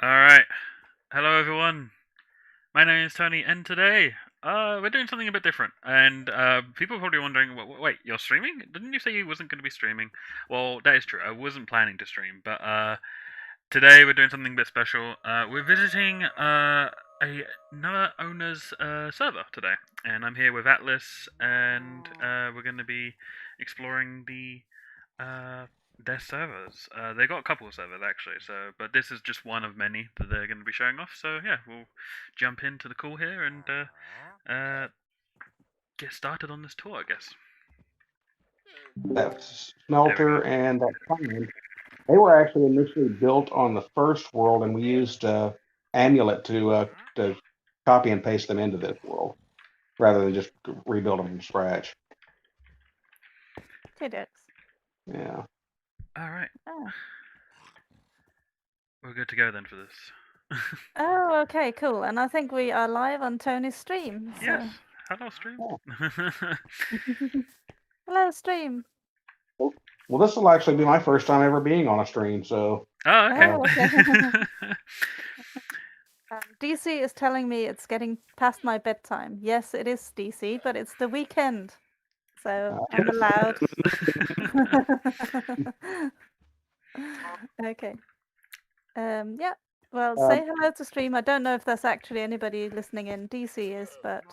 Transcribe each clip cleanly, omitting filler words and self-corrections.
Alright. Hello everyone. My name is Tony and today we're doing something a bit different. And people are probably wondering, wait, you're streaming? Didn't you say you wasn't going to be streaming? Well, that is true. I wasn't planning to stream, but today we're doing something a bit special. We're visiting another owner's server today. And I'm here with Atlas and we're going to be exploring uh, their servers. They got a couple of servers actually, but this is just one of many that they're going to be showing off. So yeah, we'll jump into the call here and uh, get started on this tour, I guess. That There we go. smelter and that pond, they were actually initially built on the first world, and we used Amulet to copy and paste them into this world rather than just rebuild them from scratch. Two ducks. Yeah. All right, Oh. we're good to go then for this. Oh, okay, cool. And I think we are live on Tony's stream. So. Yes. Hello, stream. Hello, stream. Well, this will actually be my first time ever being on a stream, so. Oh, okay. Oh, okay. DC is telling me it's getting past my bedtime. Yes, it is DC, but it's the weekend, so I'm allowed. Okay. Yeah. Well, say hello to stream. I don't know if there's actually anybody listening in. DC is, but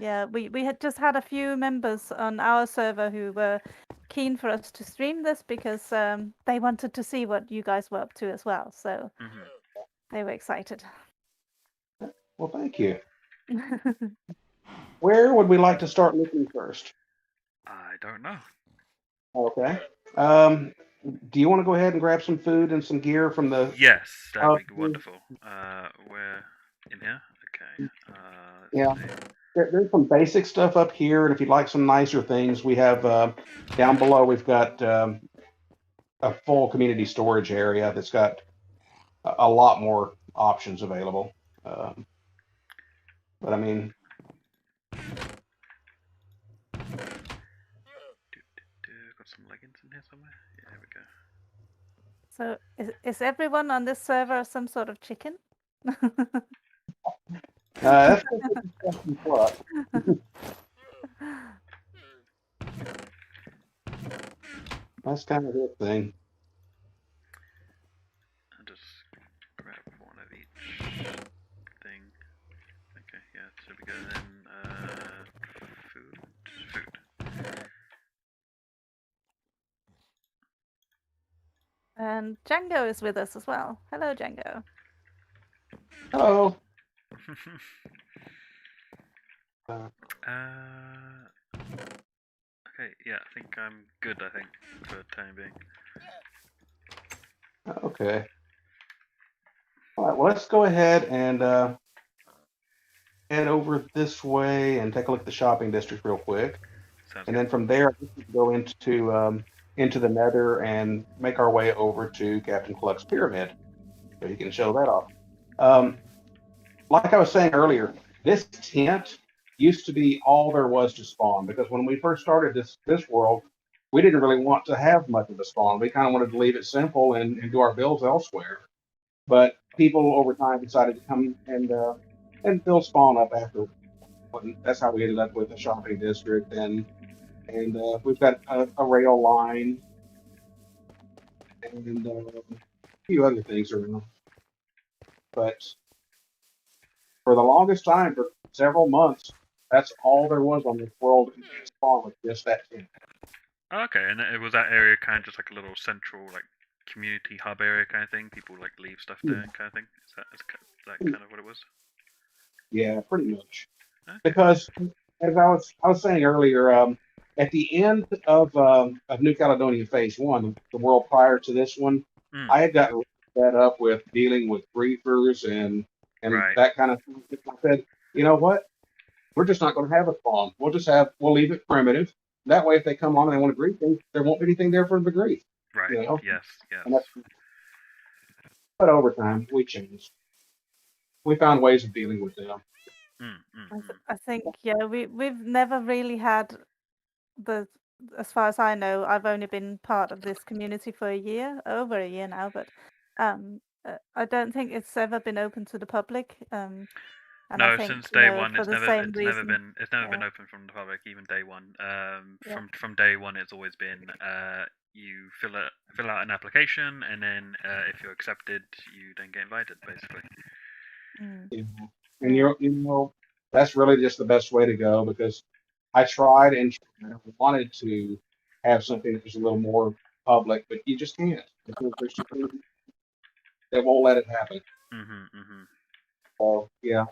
yeah, we had just had a few members on our server who were keen for us to stream this because they wanted to see what you guys were up to as well. So they were excited. Well, thank you. Where would we like to start looking first? I don't know. Okay. Do you want to go ahead and grab some food and some gear from the? Yes, that'd be wonderful. We're in here. Okay. Yeah. There's some basic stuff up here, and if you'd like some nicer things, we have down below. We've got a full community storage area that's got a lot more options available. But I mean, got some leggings in here somewhere. Yeah, there we go. So is everyone on this server some sort of chicken? that's that's kind of his thing. I'll just grab one of each thing. Okay, yeah, so we go then. Food. And Django is with us as well. Hello, Django. Hello. Okay, yeah, I think I'm good, for the time being. Okay. All right, well, let's go ahead and head over this way and take a look at the shopping district real quick. Sounds and good. then from there, we can go into the Nether and make our way over to Captain Cluck's pyramid, so you can show that off. Like I was saying earlier, this tent used to be all there was to spawn, because when we first started this world, we didn't really want to have much of a spawn. We kind of wanted to leave it simple and do our builds elsewhere. But people over time decided to come and build spawn up after. That's how we ended up with a shopping district, and we've got a rail line and a few other things around. But for the longest time, for several months, that's all there was on this world. Spawn was just that tent. Okay, and it was that area kind of just like a little central, like community hub area kind of thing. People like leave stuff there, kind of thing. Is that kind of what it was? Yeah, pretty much. Okay. Because as I was saying earlier, at the end of New Caledonia Phase 1, the world prior to this one, I had gotten fed up with dealing with griefers and Right. that kind of thing. I said, you know what? We're just not going to have a spawn. We'll leave it primitive. That way, if they come on and they want to grief, there won't be anything there for them to grief. Right. You know? Yes. But over time, we changed. We found ways of dealing with them. I think we've never really had as far as I know, I've only been part of this community for over a year now, but I don't think it's ever been open to the public. And No, I think, since day one, for the same reason. it's never been Yeah. open from the public, even day one. Yeah. From day one, it's always been you fill out an application, and then if you're accepted, you then get invited, basically. Mm. Yeah. And Yeah. that's really just the best way to go, because I tried and wanted to have something that was a little more public, but you just can't, because there's just things that won't let it happen. Mhm. So yeah,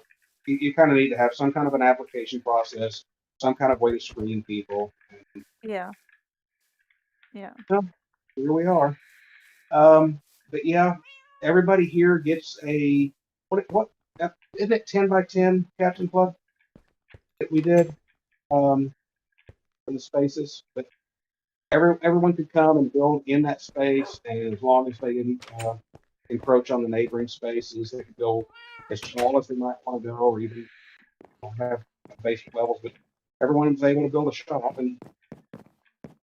you kind of need to have some kind of an application process, some kind of way to screen people. Yeah. Yeah. Well, here we are. But yeah, everybody here gets a what isn't it 10 by 10 Captain Plug that we did for the spaces? But everyone could come and build in that space, and as long as they didn't encroach on the neighboring spaces, they could go as tall as they might want to go, or even have basement levels. But everyone was able to build a shop, and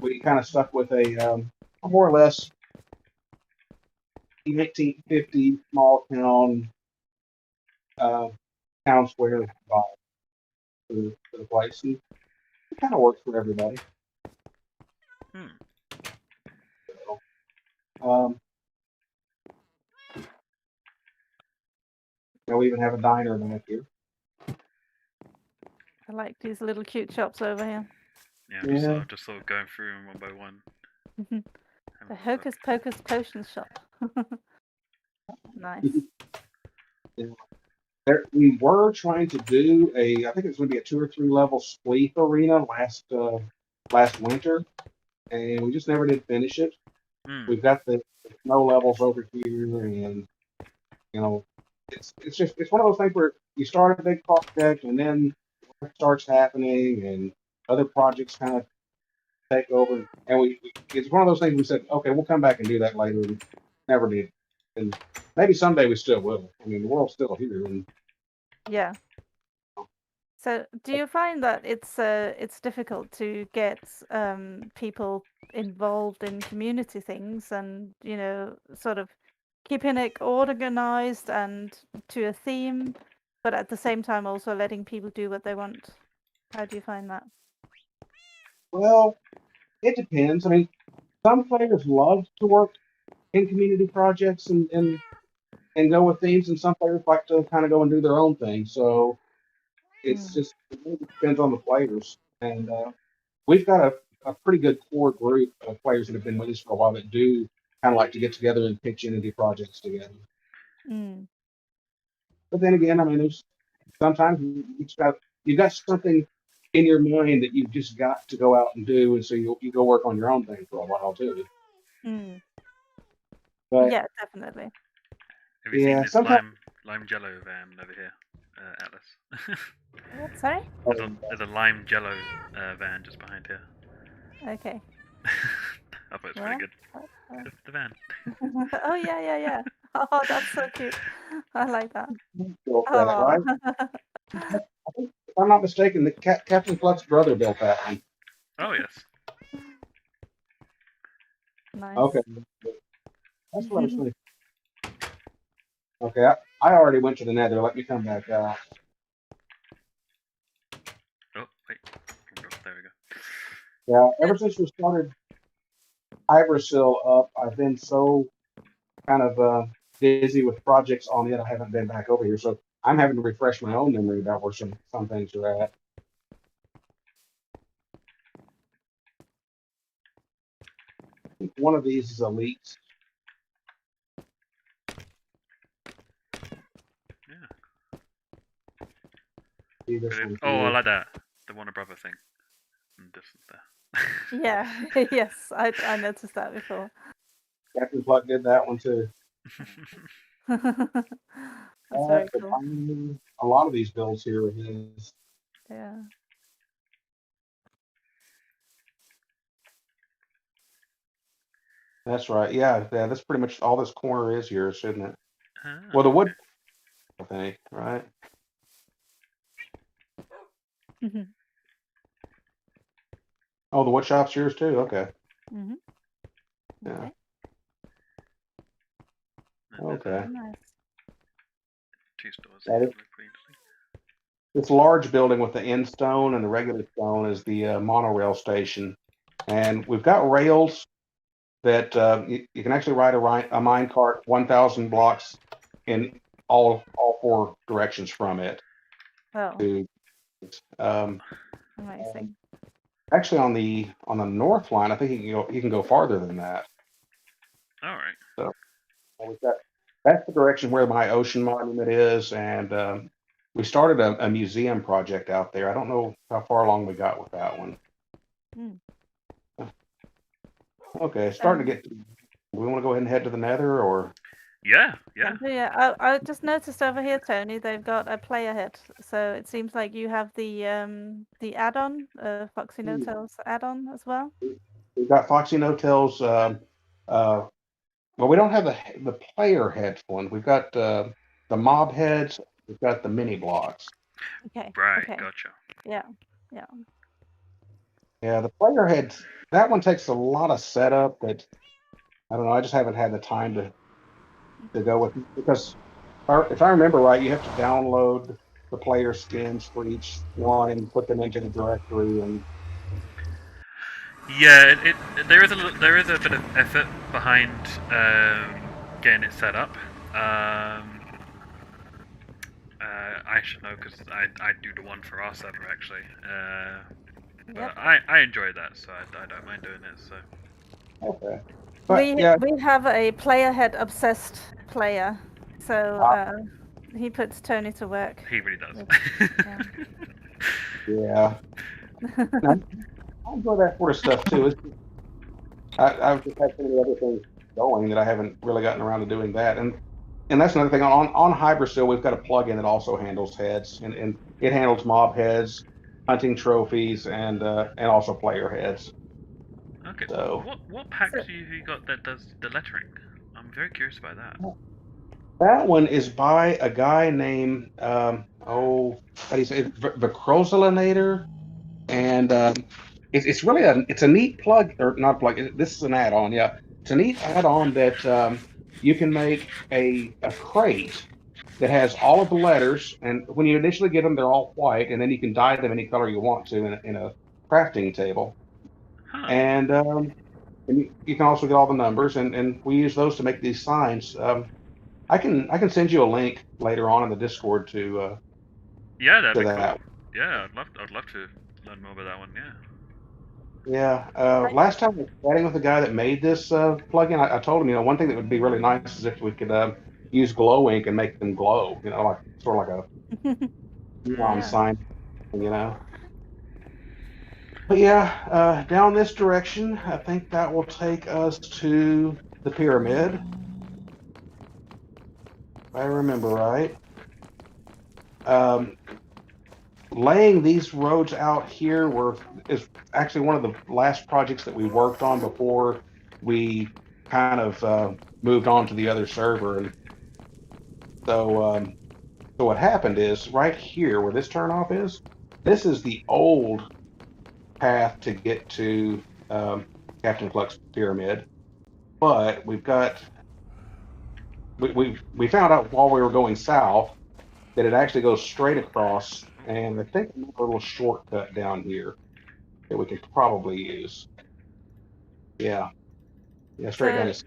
we kind of stuck with a more or less 1850 small town town square vibe for the place, and it kind of works for everybody. Hmm. So, um, we even have a diner back here. I like these little cute shops over here. Yeah, Yeah. just sort of going through them one by one. The Having a look. Hocus Pocus potion shop. Nice. Yeah. We were trying to do I think it was going to be a 2 or 3 level Spleef arena last winter, and we just never did finish it. Hmm. We've got the snow levels over here, and it's one of those things where you start a big project, and then work starts happening, and other projects kind of take over, and it's one of those things we said, okay, we'll come back and do that later, and never did. And maybe someday we still will. I mean, the world's still here, and Yeah. So, do you find that it's difficult to get people involved in community things, and sort of keeping it organized and to a theme, but at the same time also letting people do what they want? How do you find that? well, it depends. I mean, some players love to work in community projects and go with themes, and some players like to kind of go and do their own thing. So it's Mm. just it really depends on the players. And we've got a pretty good core group of players that have been with us for a while that do kind of like to get together and pitch in and do projects together. Mm. But then again, I mean, there's sometimes you've got something in your mind that you've just got to go out and do, and so you go work on your own thing for a while too. Mm. But Yeah, definitely. Have you seen yeah, this sometimes lime jello van over here, Atlas? What? Sorry? There's a lime jello van just behind here. Okay. I thought it's Where? pretty good. The van. Oh yeah. Oh, that's so cute. I like that. built that, Oh. right? If I'm not mistaken, the Captain Cluck's brother built that one. Oh yes. Nice. Okay, that's what I was thinking. Okay, I already went to the Nether. Let me come back out. Oh wait. There we go. Yeah, ever since we started Iversill up, I've been so kind of busy with projects on it. I haven't been back over here, so I'm having to refresh my own memory about where some things are at. I think one of these is Elite. Yeah. See this one Oh, I here. like that. The Warner Brother thing. In the distance there. Yeah. Yes, I noticed that before. Captain Cluck did that one too. That's very But cool. a lot of these builds here are his. Yeah. That's right. Yeah, that's pretty much all this corner is yours, isn't it? Ah, Well, the wood, okay. I think, right? Mhm. Oh, the wood shop's yours too. Okay. Mhm. Yeah. Okay. And there's Okay. look pretty interesting. This large building with the end stone and the regular stone is the monorail station, and we've got rails that you can actually ride a mine cart 1,000 blocks in all four directions from it. Oh, To amazing. actually on the north line, I think you can go farther than that. All right. So that's the direction where my ocean monument is, and we started a museum project out there. I don't know how far along we got with that one. Okay, starting to get. Do we want to go ahead and head to the Nether, or? Yeah. I just noticed over here, Tony, they've got a player hit. So it seems like you have the add-on, Foxy No Tails add-on as well. We've got Foxy No Tails. Well, we don't have the player heads one. We've got the mob heads. We've got the mini blocks. Okay. Right. Okay. Gotcha. Yeah. Yeah, the player heads. That one takes a lot of setup. That I don't know. I just haven't had the time to go with, because if I remember right, you have to download the player skins for each one and put them into the directory. And Yeah, there is a bit of effort behind getting it set up. I should know because I do the one for our server actually. But I enjoy that, so I don't mind doing it. So okay, but we have a player head obsessed player, so he puts Tony to work. he really does. Yeah. I enjoy that sort of stuff too. I've just had so many other things going that I haven't really gotten around to doing that. And that's another thing. On Hybrsil, we've got a plugin that also handles heads, and it handles mob heads, hunting trophies, and also player heads. Okay. So what packs have you got that does the lettering? I'm very curious about that. that one is by a guy named how do you say it? Vicrosalinator, and it's really a neat plug, or not plug. This is an add-on. Yeah, it's a neat add-on that you can make a crate that has all of the letters, and when you initially get them, they're all white, and then you can dye them any color you want to in a crafting table. Huh. And you can also get all the numbers, and we use those to make these signs. I can send you a link later on in the Discord to yeah, that'd to be that. cool. Yeah, I'd love to learn more about that one. Yeah. Yeah. Last time I was chatting with the guy that made this plugin, I told him, one thing that would be really nice is if we could use glow ink and make them glow, like sort of like a neon sign, But yeah, down this direction, I think that will take us to the pyramid, if I remember right. Laying these roads out here is actually one of the last projects that we worked on before we kind of moved on to the other server. And so what happened is right here where this turnoff is, this is the old path to get to Captain Cluck's pyramid. But we found out while we were going south that it actually goes straight across, and I think a little shortcut down here that we could probably use. Yeah, straight down this.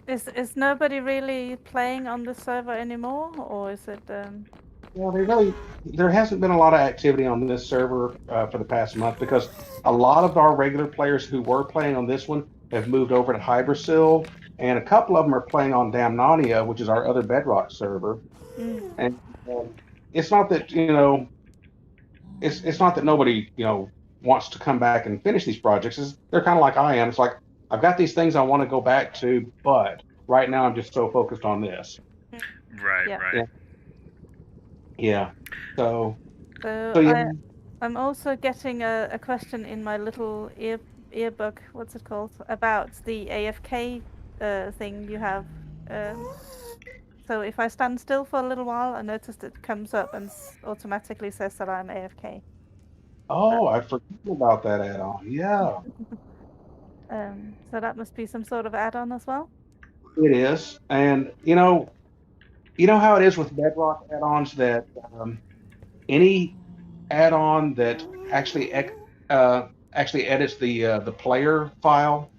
Is nobody really playing on the server anymore, or is it? Well, there hasn't been a lot of activity on this server for the past month, because a lot of our regular players who were playing on this one have moved over to Hybrsil, and a couple of them are playing on Damnania, which is our other Bedrock server. And it's not that it's not that nobody wants to come back and finish these projects. They're kind of like I am. It's like, I've got these things I want to go back to, but right now I'm just so focused on this. Right. Yeah. So yeah. I'm also getting a question in my little earbook. What's it called? About the AFK thing you have. So if I stand still for a little while, I noticed it comes up and automatically says that I'm AFK. Oh, I forgot about that add-on. Yeah. So that must be some sort of add-on as well? It is. And you know how it is with Bedrock add-ons that any add-on that actually actually edits the player file,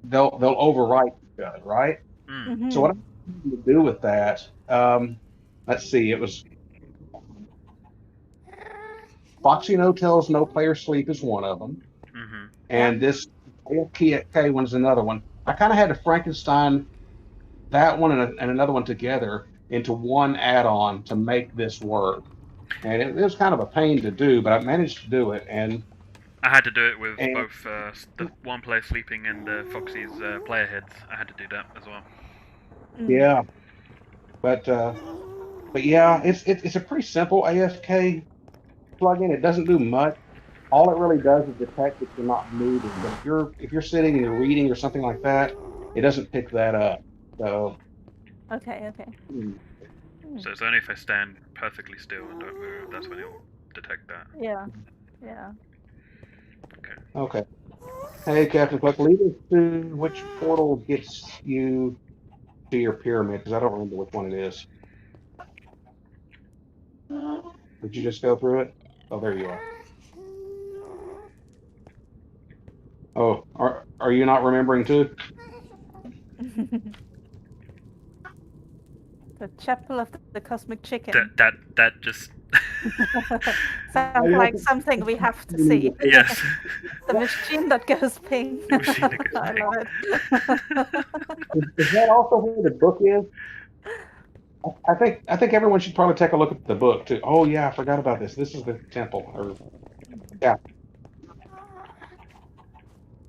they'll overwrite each other, right? Mm. So what Mm-hmm. I'm trying to do with that, let's see, it was Foxy No Tells No Player Sleep is one of them, Mhm. Yeah. and this AFK one's another one. I kind of had to Frankenstein that one and another one together into one add-on to make this work. And it was kind of a pain to do, but I managed to do it. I had to do it with And both the one player sleeping and Foxy's player heads. I had to do that as well. Mm. yeah, but yeah, it's a pretty simple AFK plugin. It doesn't do much. All it really does is detect that you're not moving. But if you're sitting and you're reading or something like that, it doesn't pick that up. So Okay. Okay. hmm, Hmm. So it's only if I stand perfectly still and don't move, that's when it'll detect that. Yeah. Yeah. Okay. okay. Hey, Captain Cook, lead us to which portal gets you to your pyramid because I don't remember which one it is. Did you just go through it? Oh, there you are. Oh, are you not remembering too? The Chapel of the Cosmic That Chicken. that that just Oh, Sounds you like don't something we have to think see. yes. The machine that goes ping. The machine that goes I ping. love it. is that also where the book is? I think everyone should probably take a look at the book too. Oh yeah, I forgot about this. This is the temple. Or yeah,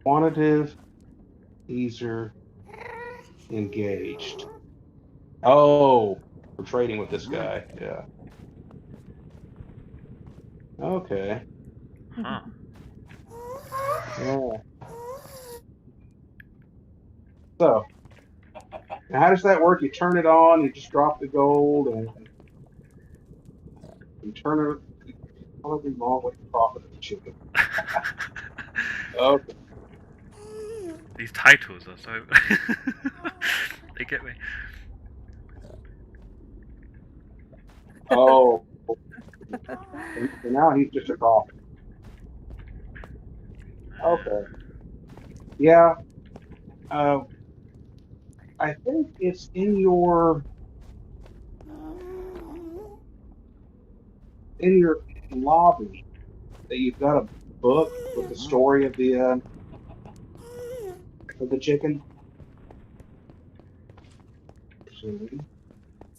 quantitative teaser engaged. Oh, we're trading with this guy. Yeah. Okay. Huh. Yeah. So now how does that work? You turn it on, you just drop the gold, and you turn it. Probably long with the profit of the chicken. Okay. These titles are so they get me. Oh, and now he's just a coffee. Okay. Yeah. Uh, I think it's in your lobby that you've got a book with the story of the chicken.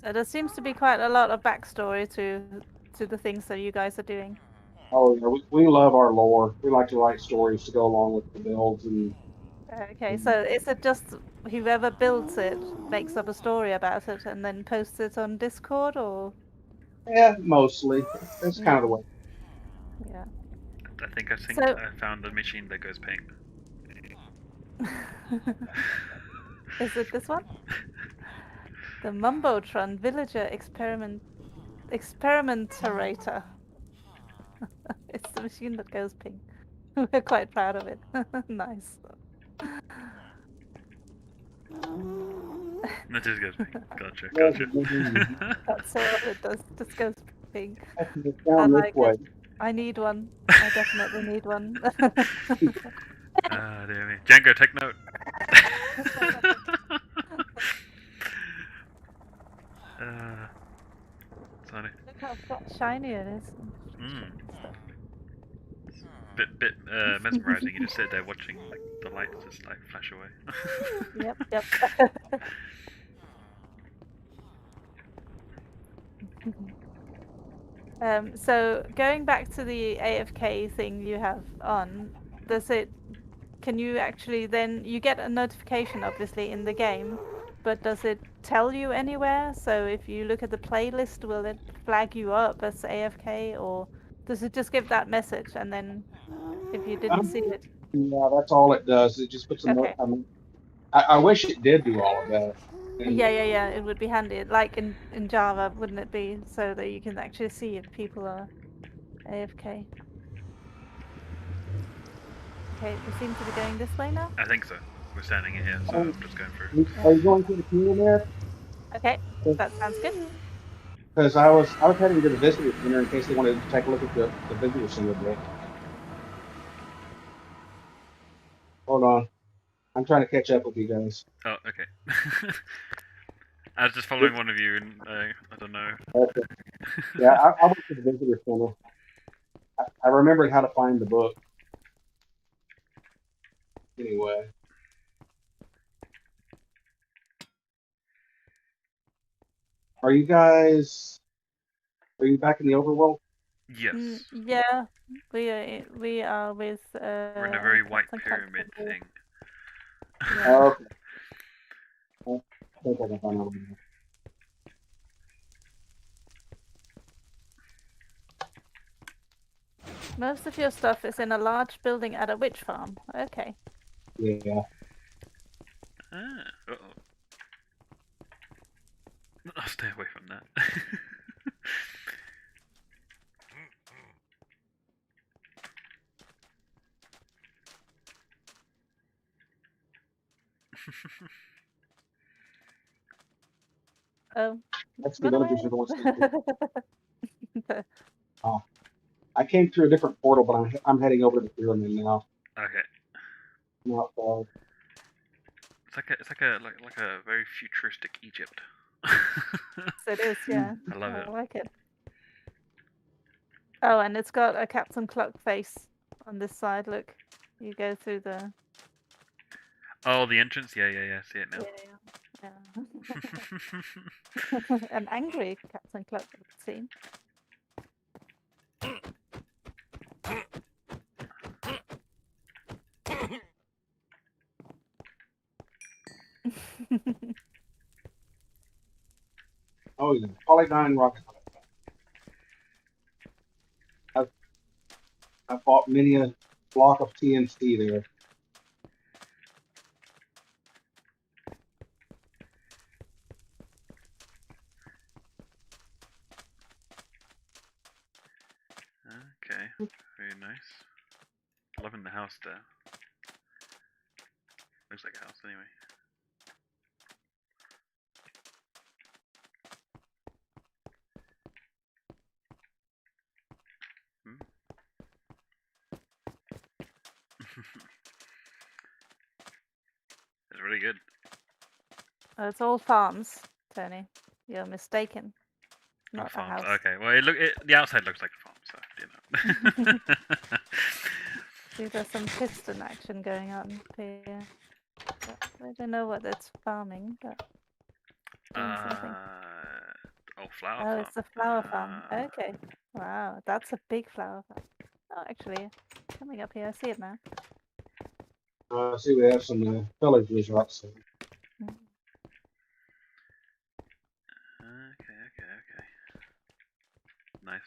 So there seems to be quite a lot of backstory to the things that you guys are doing. Oh yeah, we love our lore. We like to write stories to go along with the builds Okay, so is it just whoever builds it makes up a story about it and then posts it on Discord, or? yeah, mostly. That's kind of the Mm, way. yeah. I think So I found the machine that goes ping. is it this one? The Mumbotron Villager Experimentator. It's the machine that goes ping. We're quite proud of it. Nice. That just goes ping. Gotcha, That's gotcha. That's all it does. Just goes ping. I down this like way. it. I need one. I definitely need one. Ah, dear me. Django, take note. uh, sorry. Look how shiny it is. Mm. Bit mesmerizing. You just sit there watching like the lights just like flash away. Yep, yep. So going back to the AFK thing you have on, can you actually then, you get a notification obviously in the game, but does it tell you anywhere? So if you look at the playlist, will it flag you up as AFK, or does it just give that message and then if you didn't see it? Yeah, that's all it does. It just puts a note. Okay. I mean, I wish it did do all of that. And Yeah, yeah, yeah. It would be handy, like in Java, wouldn't it be, so that you can actually see if people are AFK. Okay, we seem to be going this way now. I think so. We're standing in here, so I'm just going through. are you going to the pyramid? Okay, that sounds good. Because I was heading to the visitor center in case they wanted to take a look at the visitor center book. Hold on, I'm trying to catch up with you guys. Oh, okay. I was just following one of you, and I don't know. Okay. Yeah, I went to the visitor center. I remembered how to find the book. Anyway. Are you guys? Are you back in the overworld? Yes. Yeah, we are with We're in a very white Captain pyramid Constable. thing. Yeah. Okay. I think I can find out. Most of your stuff is in a large building at a witch farm. Okay. Yeah. Ah, uh-oh. I'll stay away from that. Oh, That's the run away. villagers are the ones that. Oh, I came through a different portal, but I'm heading over to the pyramid now. Okay. Not far. It's like a very futuristic Egypt. It is, yeah. I love I it. like it. Oh, and it's got a Captain Cluck face on this side. Look, you go through the. Oh, the entrance? Yeah. See it now. Yeah. An angry Captain Cluck, it would seem. Oh yeah, Polygon rocket. I bought many a block of TNT there. Okay, very nice. Loving the house there. Looks like a house anyway. Hmm? It's really good. It's all farms, Tony. You're mistaken. Not a Farms. house. Okay, well, the outside looks like a farm, so you know. See, there's some piston action going on here. But I don't know what it's farming, but doing something. Flower Oh, farm. it's the flower farm. Okay. Wow, that's a big flower farm. Oh, actually, coming up here, I see it now. I see we have some villagers outside. Okay. Nice.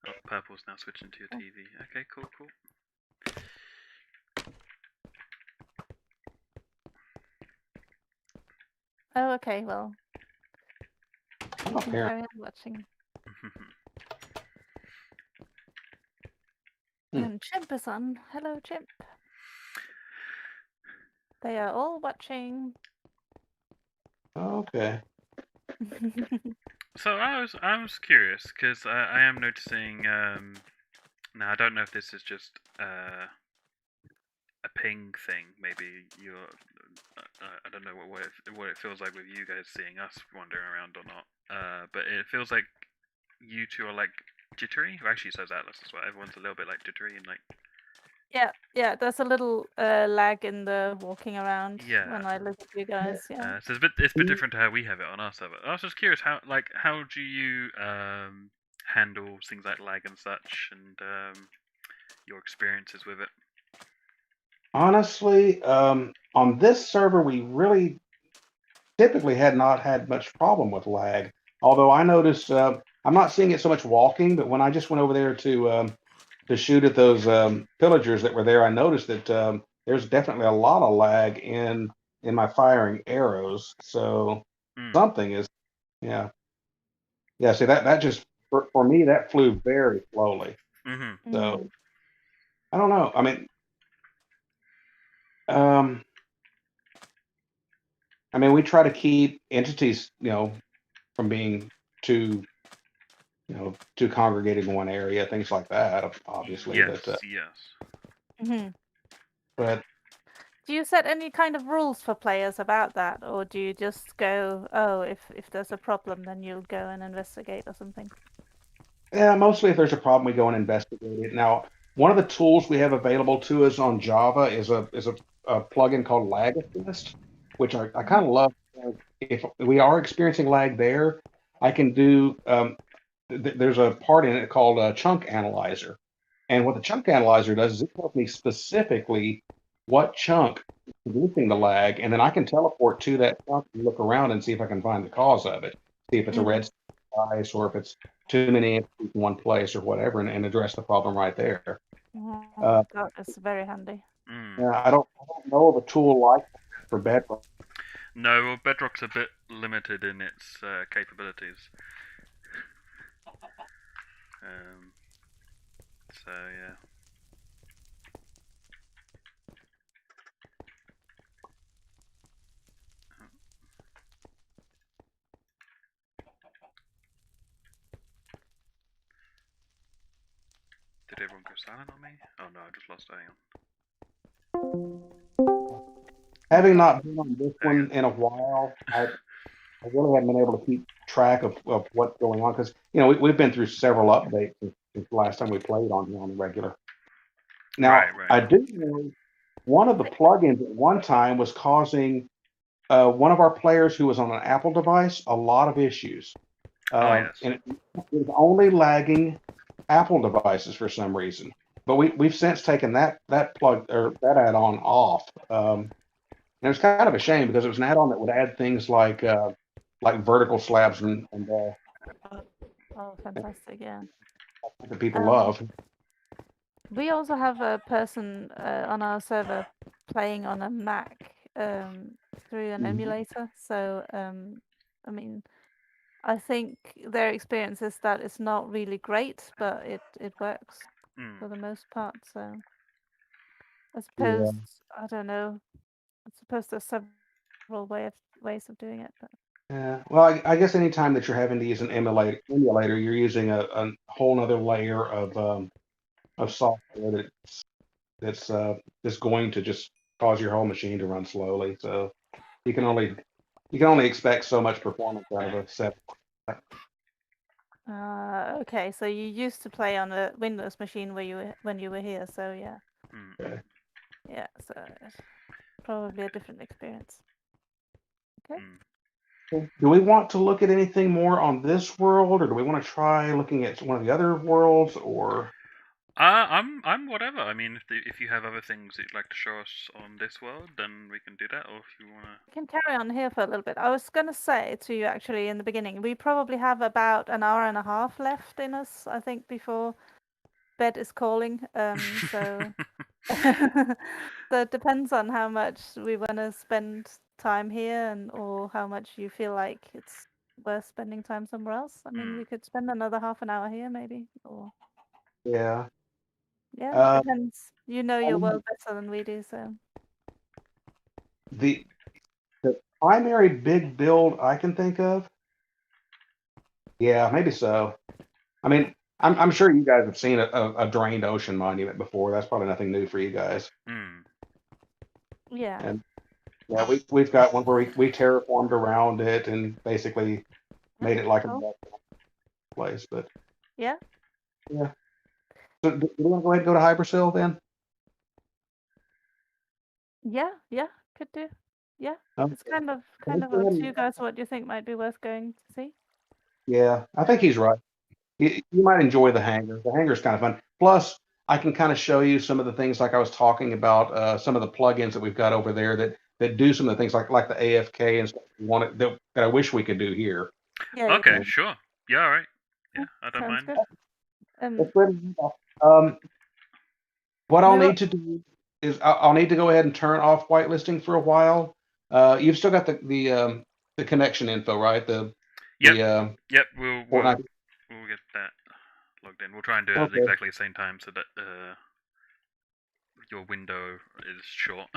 Oh, purple's now switching to your TV. Okay, cool. Oh, okay, well. You can Here. carry on watching. And Chimp is on. Hello, Chimp. They are all watching. Okay. So I was curious because I am noticing. Now I don't know if this is just a ping thing. Maybe you're. I don't know what it feels like with you guys seeing us wandering around or not. But it feels like you two are like jittery. Well, actually, it says Atlas as well. Everyone's a little bit like jittery and like. Yeah, there's a little lag in the walking around when I look at you guys. Yeah. So it's a bit different to how we have it on our server. I was just curious how do you handle things like lag and such, and your experiences with it. Honestly, on this server, we really typically had not had much problem with lag. Although I noticed, I'm not seeing it so much walking, but when I just went over there to shoot at those pillagers that were there, I noticed that there's definitely a lot of lag in my firing arrows. So something is, yeah. See that just for me that flew very slowly. So I don't know. I mean, I mean, we try to keep entities, from being too, too congregated in one area, things like that, obviously. Yes, yes. But Do you set any kind of rules for players about that, or do you just go, oh, if there's a problem, then you'll go and investigate or something? yeah, mostly if there's a problem, we go and investigate it. Now, one of the tools we have available to us on Java is a plugin called Lag Assist, which I kind of love. If we are experiencing lag there, I can do. There's a part in it called a chunk analyzer, and what the chunk analyzer does is it tells me specifically what chunk is producing the lag, and then I can teleport to that chunk and look around and see if I can find the cause of it. See if it's a red device or if it's too many entities in one place or whatever, and address the problem right there. That is very handy. I don't know of a tool like that for Bedrock. No, well, Bedrock's a bit limited in its capabilities. So yeah. Did everyone go silent on me? Oh no, I just lost Aeon. Having not been on this one in a while, I really haven't been able to keep track of what's going on because we've been through several updates since the last time we played on the regular. Now, right. I do know one of the plugins at one time was causing one of our players who was on an Apple device a lot of issues. Yes. And it was only lagging Apple devices for some reason. But we've since taken that plug or that add-on off. And it was kind of a shame because it was an add-on that would add things like vertical slabs and Oh, fantastic! Yeah. that people love. We also have a person on our server playing on a Mac through an emulator. So, I mean, I think their experience is that it's not really great, but it works for the most part. So, I suppose I don't know. I suppose there's several ways of doing it, but. Yeah, well, I guess anytime that you're having to use an emulator, you're using a whole other layer of software that's just going to just cause your whole machine to run slowly. So you can only expect so much performance out of a set. Okay, so you used to play on a Windows machine when you were here, so yeah. Okay. Yeah, so it's probably a different experience. Okay. Do we want to look at anything more on this world, or do we want to try looking at one of the other worlds, or? I'm whatever. I mean, if you have other things that you'd like to show us on this world, then we can do that. Or if you wanna, We can carry on here for a little bit. I was gonna say to you actually in the beginning, we probably have about an hour and a half left in us, I think, before bed is calling. So so it depends on how much we want to spend time here or how much you feel like it's worth spending time somewhere else. I mean, we could spend another half an hour here maybe, or Yeah. yeah, depends. You know your world better than we do, so. The primary big build I can think of. Yeah, maybe so. I mean, I'm sure you guys have seen a drained ocean monument before. That's probably nothing new for you guys. Yeah. And yeah, we've got one where we terraformed around it and basically made it like a place. But yeah. So do you want to go ahead and go to Hypercell then? Yeah, could do. Yeah, it's kind of go up ahead to you guys what you think might be worth going to see. Yeah, I think he's right. You might enjoy the hangar. The hangar's kind of fun. Plus, I can kind of show you some of the things like I was talking about, some of the plugins that we've got over there that do some of the things like the AFK and stuff that I wish we could do here. Yeah. Okay, sure. Yeah, all right. Yeah, I don't mind. Good. What I'll need to do is I'll need to go ahead and turn off whitelisting for a while. You've still got the connection info, right? Yep. We'll get that logged in. We'll try and do it at exactly the same time so that your window is short.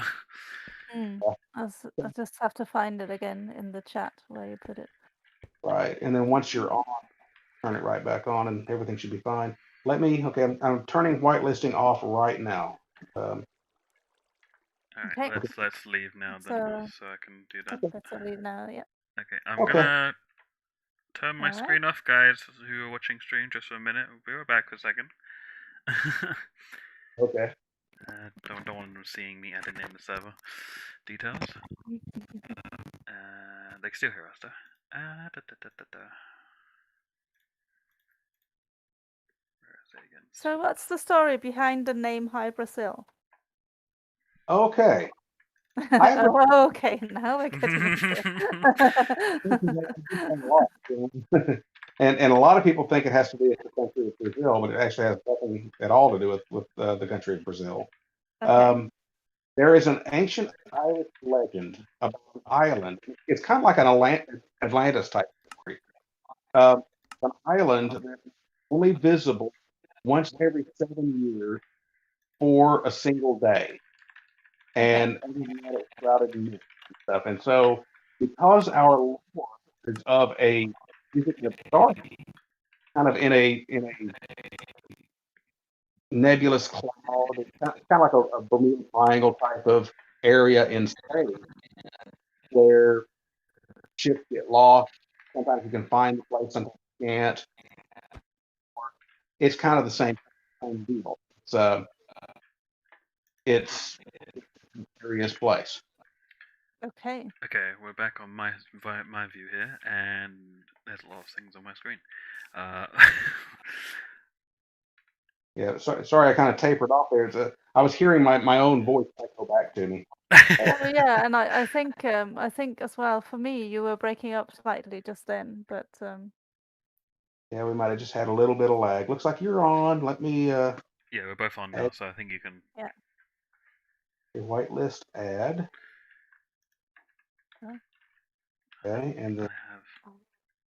I just have to find it again in the chat where you put it. Right. And then once you're on, turn it right back on and everything should be fine. Okay, I'm turning whitelisting off right now. All right, Okay. let's leave now then, so I can do that. Let's leave now. Yeah. Okay, I'm Okay. gonna turn my Alright. screen off, guys, who are watching stream, just for a minute. We'll be right back for a second. Okay. Don't want them seeing me adding in the server details. They can still hear us though. Where is it again? So what's the story behind the name High Brazil? Okay. Oh, okay, now we're getting into it. And a lot of people think it has to be with the country of Brazil, but it actually has nothing at all to do with the country of Brazil. Okay. There is an ancient Irish legend about an island. It's kind of like an Atlantis type story. An island that is only visible once every 7 years for a single day. And it's shrouded in mist and stuff. And so, because our lore is of a dark, kind of in a nebulous cloud, it's kind of like a Bermuda Triangle type of area in space where ships get lost. Sometimes you can find the place, sometimes you can't. It's kind of the same deal. It's a mysterious place. Okay. Okay, we're back on my view here, and there's a lot of things on my screen. Yeah, sorry, I kind of tapered off there. I was hearing my own voice echo back to me. Oh, yeah, and I think as well for me you were breaking up slightly just then, but Yeah, we might have just had a little bit of lag. Looks like you're on. Let me yeah, we're both on now, so I think you can. Yeah. Whitelist add. Oh. Okay, and I then have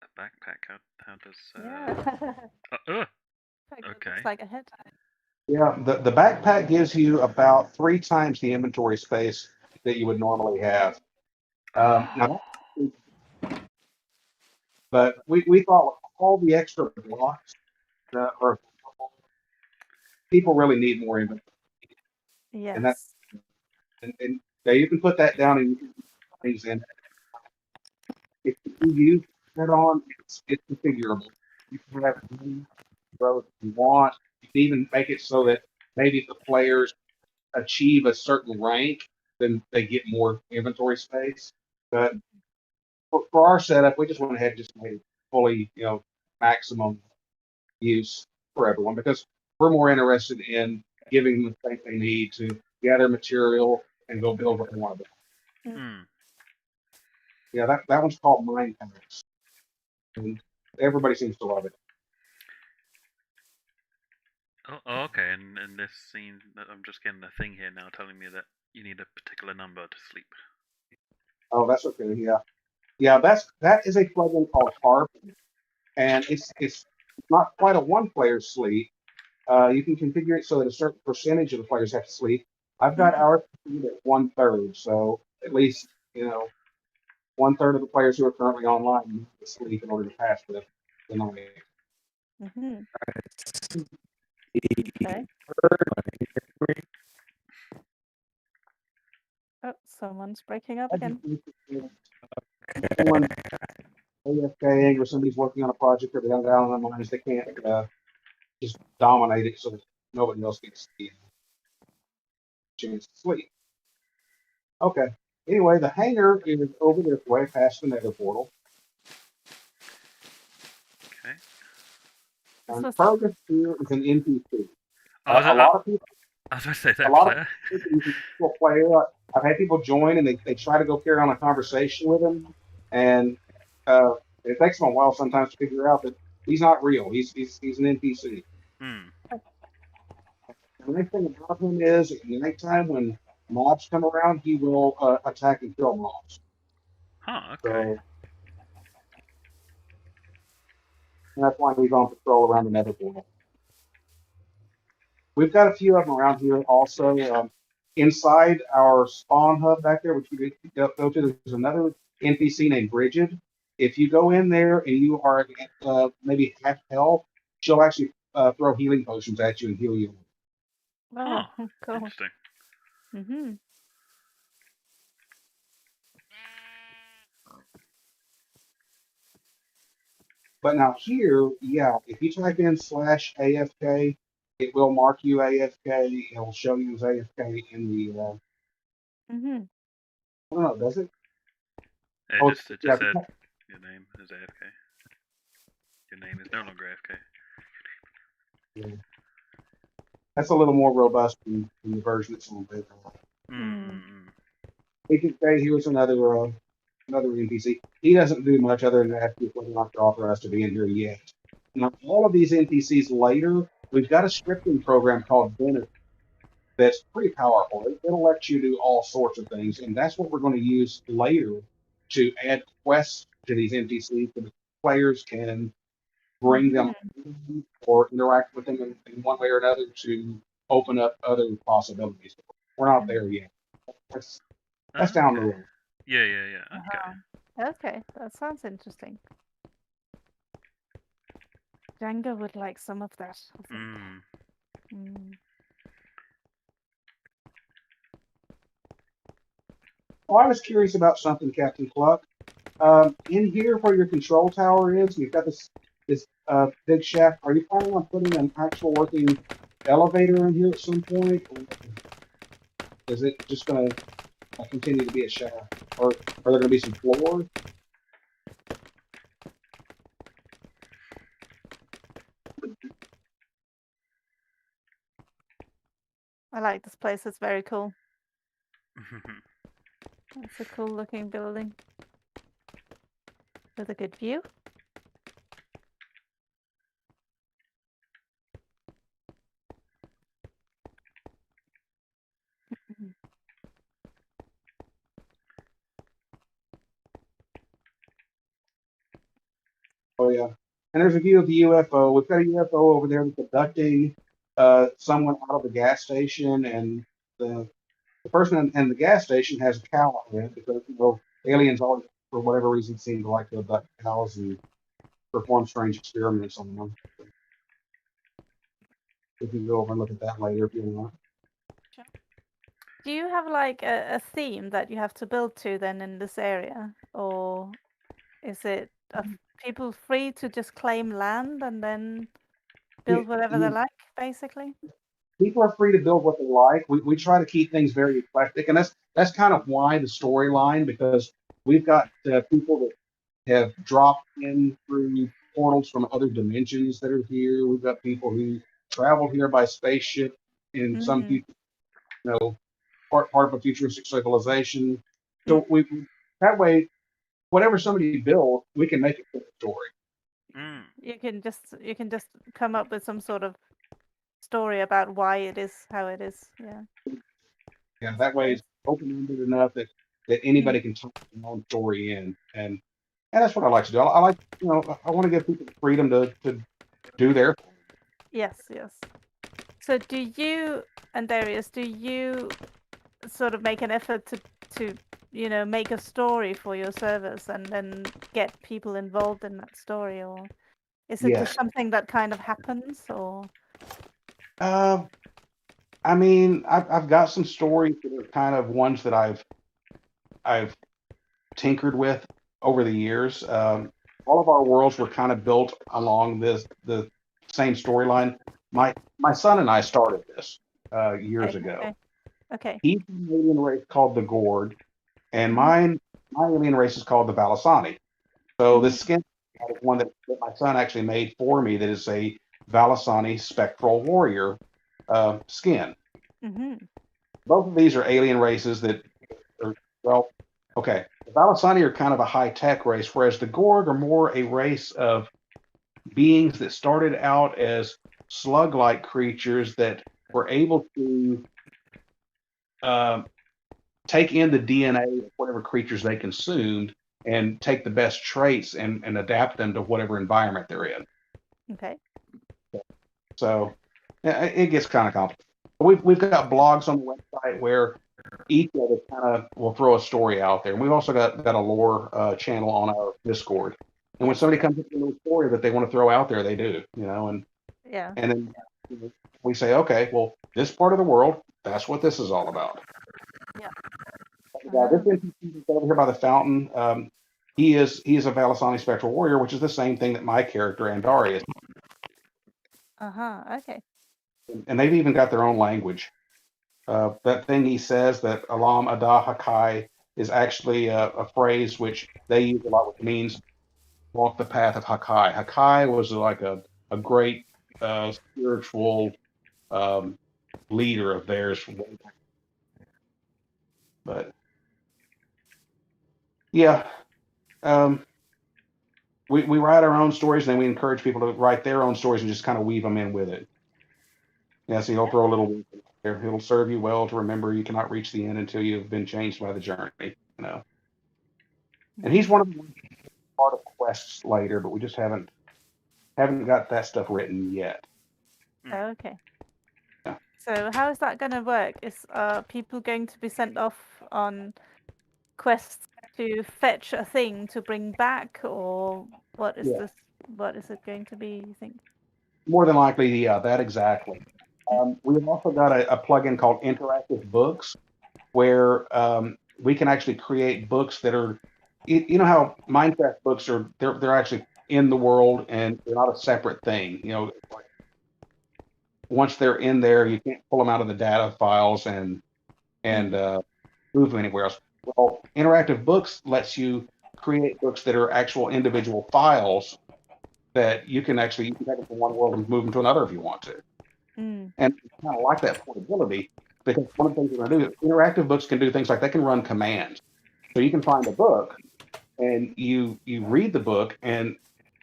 a backpack. How does? Yeah. Okay. Looks like a head. yeah, the backpack gives you about 3 times the inventory space that you would normally have. Now, but we thought with all the extra blocks, or people really need more inventory. Yes. And yeah, you can put that down and things in. If you use that on, it's configurable. You can have any growth you want. You can even make it so that maybe if the players achieve a certain rank, then they get more inventory space. But for our setup, we just went ahead and just made it fully, maximum use for everyone because we're more interested in giving them the thing they need to gather material and go build what they want to build. Yeah, that one's called Mind Packs. And everybody seems to love it. Oh, okay. And this scene, I'm just getting a thing here now telling me that you need a particular number to sleep. Oh, that's okay. Yeah. That is a plugin called Harp, and it's not quite a one-player sleep. You can configure it so that a certain percentage of the players have to sleep. I've got ours at 1/3, so at least 1/3 of the players who are currently online need to sleep in order to pass the night. Okay. Oh, someone's breaking up again. Someone AFKing or somebody's working on a project or they got down on their minds, they can't just dominate it so that nobody else gets the chance to sleep. Okay. Anyway, the hangar is over this way past the nether portal. Okay. And Fergus here is an NPC. A lot of people. I was going to say that. A lot of people play. I've had people join and they try to go carry on a conversation with him, and it takes them a while sometimes to figure out that he's not real. He's an NPC. The nice thing about him is, at nighttime when mobs come around, he will attack and kill mobs. Okay. So, and that's why he's on patrol around the nether portal. We've got a few of them around here also. inside our spawn hub back there, which we go to, there's another NPC named Bridget. If you go in there and you are at maybe half health, she'll actually throw healing potions at you and heal you. Oh, cool. Interesting. Mm-hmm. But now here, yeah, if you type in /AFK, it will mark you AFK. It will show you as AFK in the. Mm-hmm. I don't know, does it? It Oh, just yeah, said your name is AFK. Your name is no longer AFK. yeah. That's a little more robust than the version that's on Bedrock. We can say here's another NPC. He doesn't do much other than ask you whether or not you're authorized to be in here yet. Now, all of these NPCs later, we've got a scripting program called Bedrock that's pretty powerful. It'll let you do all sorts of things, and that's what we're going to use later to add quests to these NPCs so the players can bring them or interact with them in one way or another to open up other possibilities. We're not there yet. That's down the road. Yeah. Okay. Okay, that sounds interesting. Django would like some of that. I think. Oh, I was curious about something, Captain Cluck. In here where your control tower is, you've got this big shaft. Are you planning on putting an actual working elevator in here at some point? Or is it just going to continue to be a shaft? Or are there going to be some floors? I like this place. It's very cool. It's a cool looking building with a good view. Oh yeah, and there's a view of the UFO. We've got a UFO over there that's abducting someone out of the gas station, and the person in the gas station has a cow on it because aliens always, for whatever reason, seem to like to abduct cows and perform strange experiments on them. We can go over and look at that later if you want. Do you have like a theme that you have to build to then in this area, or is it people free to just claim land and then build whatever they like, basically? People are free to build what they like. We try to keep things very eclectic, and that's kind of why the storyline, because we've got people that have dropped in through portals from other dimensions that are here. We've got people who travel here by spaceship in some future, part of a futuristic civilization. So we that way, whatever somebody builds, we can make it fit the story. You can just come up with some sort of story about why it is how it is. Yeah. Yeah, that way it's open-ended enough that anybody can turn their own story in, and that's what I like to do. I like, I want to give people the freedom to do their thing. Yes. So do you and Darius, do you sort of make an effort to make a story for your servers and then get people involved in that story, or is it just something that kind of happens, or? I mean, I've got some stories that are kind of ones that I've tinkered with over the years. All of our worlds were kind of built along the same storyline. My son and I started this years ago. Okay. He's an alien race called the Gord, and my alien race is called the Valisani. So the skin is one that my son actually made for me. That is a Valisani spectral warrior skin. Both of these are alien races that are, okay. The Valisani are kind of a high-tech race, whereas the Gorg are more a race of beings that started out as slug-like creatures that were able to take in the DNA of whatever creatures they consumed and take the best traits and adapt them to whatever environment they're in. Okay. So it gets kind of complicated. we've got blogs on the website where each of us kind of will throw a story out there. And we've also got a lore channel on our Discord. And when somebody comes up with a little story that they want to throw out there, they do, and Yeah. and then we say, okay, well, this part of the world, that's what this is all about. Yeah. This NPC over here by the fountain, he is a Valisani Spectral Warrior, which is the same thing that my character Andari is. Okay. And they've even got their own language. That thing he says, that Alam Adah Hakai, is actually a phrase which they use a lot, which means walk the path of Hakai. Hakai was like a great spiritual leader of theirs. But yeah, we write our own stories, and then we encourage people to write their own stories and just kind of weave them in with it. Yeah, so you'll throw a little there. It'll serve you well to remember you cannot reach the end until you've been changed by the journey. And he's one of the part of quests later, but we just haven't got that stuff written yet. Okay. Yeah. So how is that going to work? Is people going to be sent off on quests to fetch a thing to bring back, or what is this? What is it going to be, you think? More than likely, yeah, that exactly. We've also got a plugin called Interactive Books, where we can actually create books that are, you know how Minecraft books are, they're actually in the world and they're not a separate thing. Once they're in there, you can't pull them out of the data files and move them anywhere else. Well, Interactive Books lets you create books that are actual individual files that you can take them from one world and move them to another if you want to. And I kind of like that portability, because one of the things we're going to do is Interactive Books can do things like they can run commands. So you can find a book and you read the book, and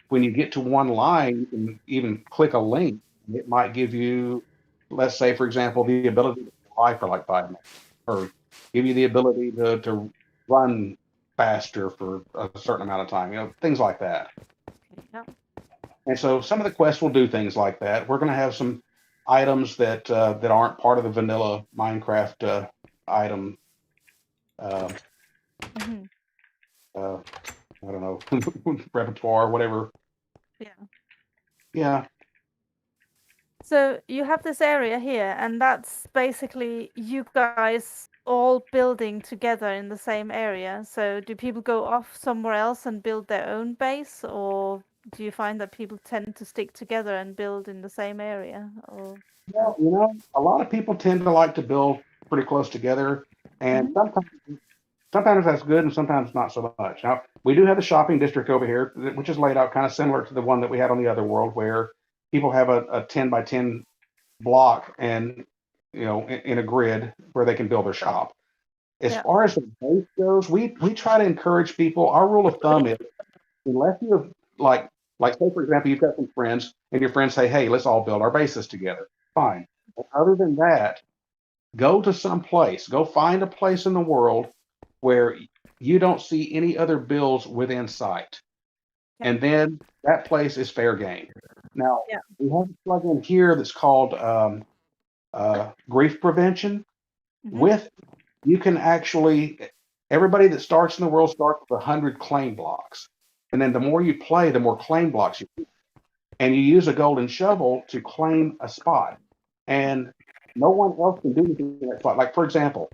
when you get to one line, you can even click a link. It might give you, let's say, for example, the ability to fly for like 5 minutes, or give you the ability to run faster for a certain amount of time, things like that. Yeah. And so some of the quests will do things like that. We're going to have some items that aren't part of the vanilla Minecraft item. I don't know, repertoire, whatever. Yeah. So you have this area here, and that's basically you guys all building together in the same area. So do people go off somewhere else and build their own base, or do you find that people tend to stick together and build in the same area? Or Well, a lot of people tend to like to build pretty close together, and sometimes that's good, and sometimes not so much. Now, we do have a shopping district over here, which is laid out kind of similar to the one that we had on the other world, where people have a 10 by 10 block and in a grid where they can build their shop. As far as the base goes, we try to encourage people. Our rule of thumb is, unless you have like say for example, you've got some friends and your friends say, hey, let's all build our bases together. Fine. But other than that, go to some place. Go find a place in the world where you don't see any other builds within sight. And then that place is fair game. Now, we have a plugin here that's called grief prevention. You can actually, everybody that starts in the world starts with 100 claim blocks. And then the more you play, the more claim blocks you get. And you use a golden shovel to claim a spot. And no one else can do anything in that spot. Like, for example,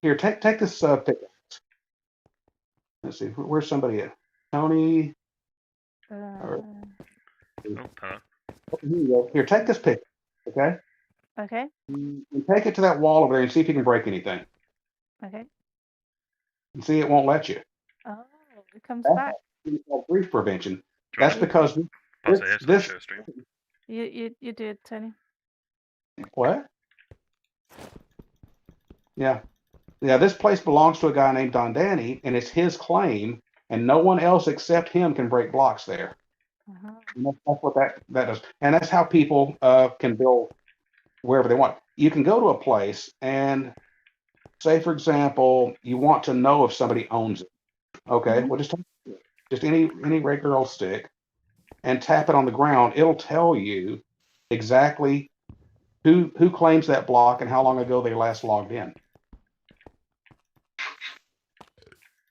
here, take this picture. Let's see, where's somebody at? Tony? Oh, Here you go. Here, take this picture, okay? Okay. And take it to that wall over there and see if you can break anything. Okay. And see, it won't let you. Oh, it comes That's back. called grief prevention. That's because this You did, Tony. What? Yeah. This place belongs to a guy named Don Danny, and it's his claim, and no one else except him can break blocks there. And that's what that does. And that's how people can build wherever they want. You can go to a place and say, for example, you want to know if somebody owns it. Okay, well, just any regular old stick and tap it on the ground. It'll tell you exactly who claims that block and how long ago they last logged in.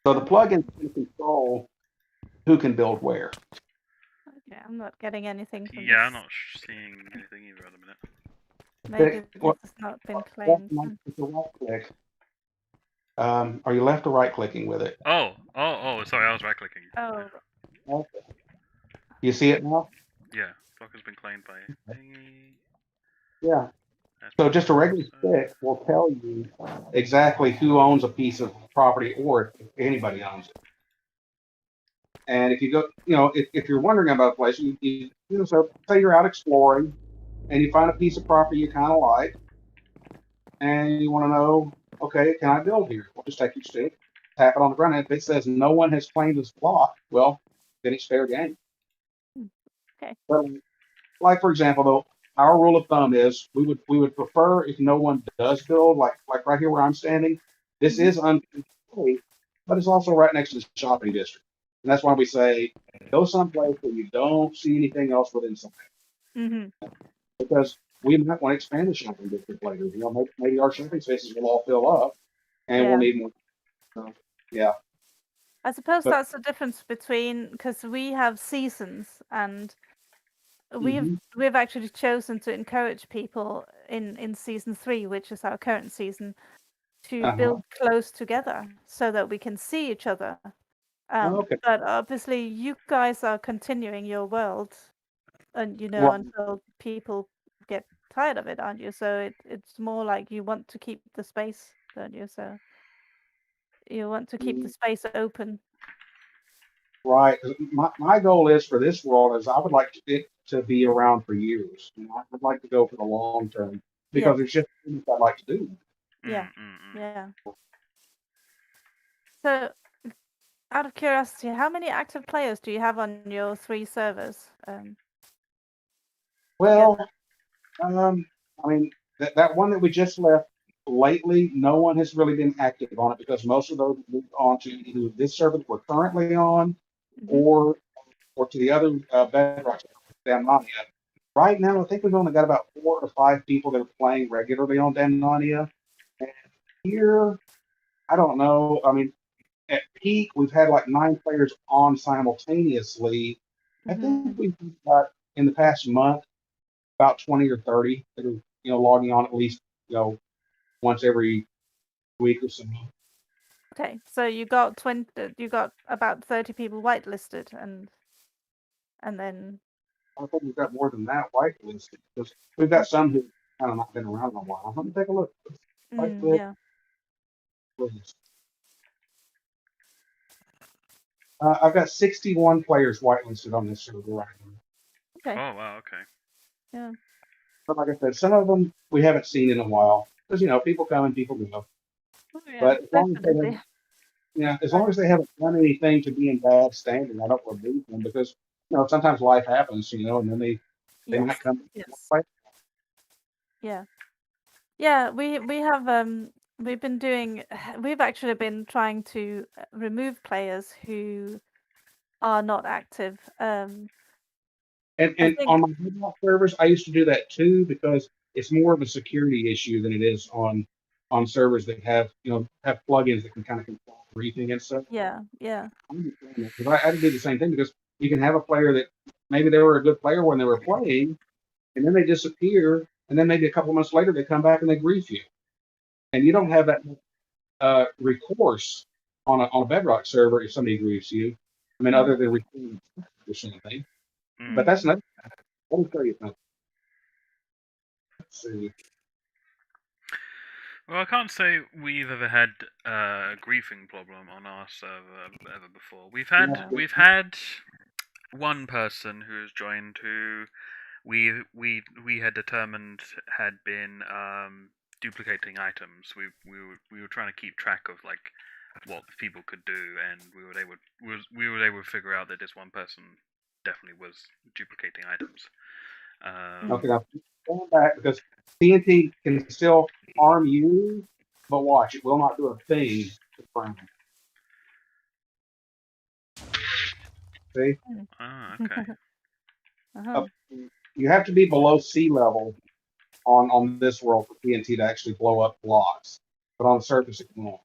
So the plugin can control who can build where. Okay, I'm not getting anything from Yeah, I'm this. not seeing anything either at the minute. Maybe Well, this has not been claimed. right click. Are you left or right clicking with it? Oh, sorry, I was right clicking. Oh, Okay. You see it now? Yeah, block has been claimed by thingy. Yeah. So just a regular stick will tell you exactly who owns a piece of property or if anybody owns it. And if you go, if you're wondering about a place, so say you're out exploring and you find a piece of property you kind of like, and you want to know, okay, can I build here? Well, just take your stick, tap it on the ground, and if it says no one has claimed this block, well, then it's fair game. okay. But like for example, though, our rule of thumb is we would prefer if no one does build, like right here where I'm standing. This is uncontrolled, but it's also right next to the shopping district, and that's why we say go someplace where you don't see anything else within sight, because we might want to expand the shopping district later. Maybe our shopping spaces will all fill up, and we'll need more. So, yeah. I suppose But- that's the difference between, because we have seasons and we've actually chosen to encourage people in season 3, which is our current season, to build close together so that we can see each other. Okay. But obviously, you guys are continuing your world, and Well- until people get tired of it, aren't you? So it's more like you want to keep the space, don't you? So you want to keep the space open. Right. My goal is for this world is I would like it to be around for years. I'd like to go for the long term because there's just things I'd like to do. Yeah. Yeah. So, out of curiosity, how many active players do you have on your 3 servers? Well, I mean that one that we just left lately, no one has really been active on it because most of those moved on to either this server that we're currently on or to the other Bedrock Caledonia. Right now, I think we've only got about 4 or 5 people that are playing regularly on Caledonia. And here, I don't know. I mean, at peak, we've had like 9 players on simultaneously. I think we've got in the past month about 20 or 30 that are logging on at least once every week or so. Okay, so you got about 30 people whitelisted, and then I think we've got more than that whitelisted because we've got some who kind of not been around in a while. Let me take a look. yeah. Please. I've got 61 players whitelisted on this server right now. Okay. Oh wow, okay. Yeah. But like I said, some of them we haven't seen in a while because people come and people go. Oh, yeah, But as long definitely. as long as they haven't done anything to be in bad standing, I don't remove them because sometimes life happens, and then they might come. Yes. Yeah. Yeah, we have we've actually been trying to remove players who are not active. And I think- on my Bedrock servers, I used to do that too because it's more of a security issue than it is on servers that have have plugins that can kind of control briefing and stuff. Yeah. Because I had to do the same thing because you can have a player that maybe they were a good player when they were playing, and then they disappear, and then maybe a couple months later they come back and they grief you, and you don't have that recourse on a Bedrock server if somebody griefs you. I mean, other than recording or something. But that's not. Let me tell you something. Let's see. Well, I can't say we've ever had a griefing problem on our server ever before. We've had one person who has joined who we had determined had been duplicating items. We were trying to keep track of like what people could do, and we were able to figure out that this one person definitely was duplicating items. Okay, now going back because TNT can still harm you, but watch, it will not do a thing to Brown. See? Ah, okay. You have to be below sea level on this world for TNT to actually blow up blocks, but on the surface it won't.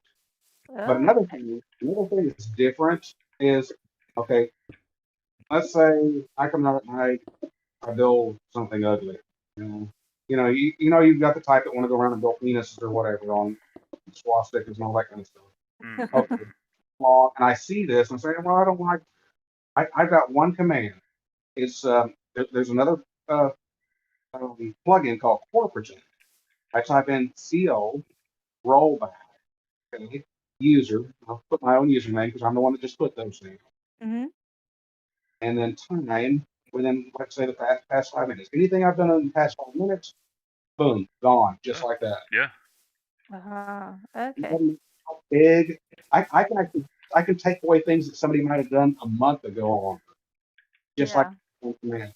But Oh, another thing that's different is, okay, let's say I come out at night, I build something ugly. You know, you've got the type that want to go around and build penises or whatever on swastikas and all that kind of stuff. Mm. Okay, well, and I see this and say, well, I don't like. I've got one command. It's there's another plugin called Corporate. I type in co rollback, okay, user. I'll put my own username because I'm the one that just put those things. hmm And then time within, let's say, the past 5 minutes. Anything I've done in the past 5 minutes, boom, gone, just Oh, like that. yeah. Okay. How big? I can take away things that somebody might have done a month ago on, just like Yeah. one command.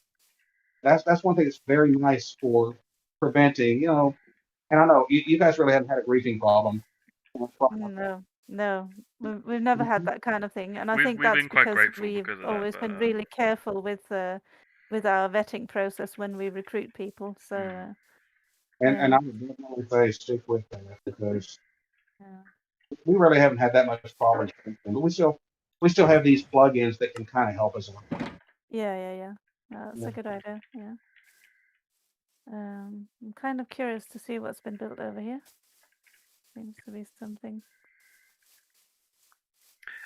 That's one thing that's very nice for preventing, And I know you guys really haven't had a griefing problem. No. We've never had that kind of thing, and I think We've that's been quite because grateful we've because of that, always but been really careful with our vetting process when we recruit people. So And yeah, I would definitely say stick with that because yeah, we really haven't had that much problem. But we still have these plugins that can kind of help us out. yeah. That's Yeah. a good idea. Yeah. I'm kind of curious to see what's been built over here. Seems to be something.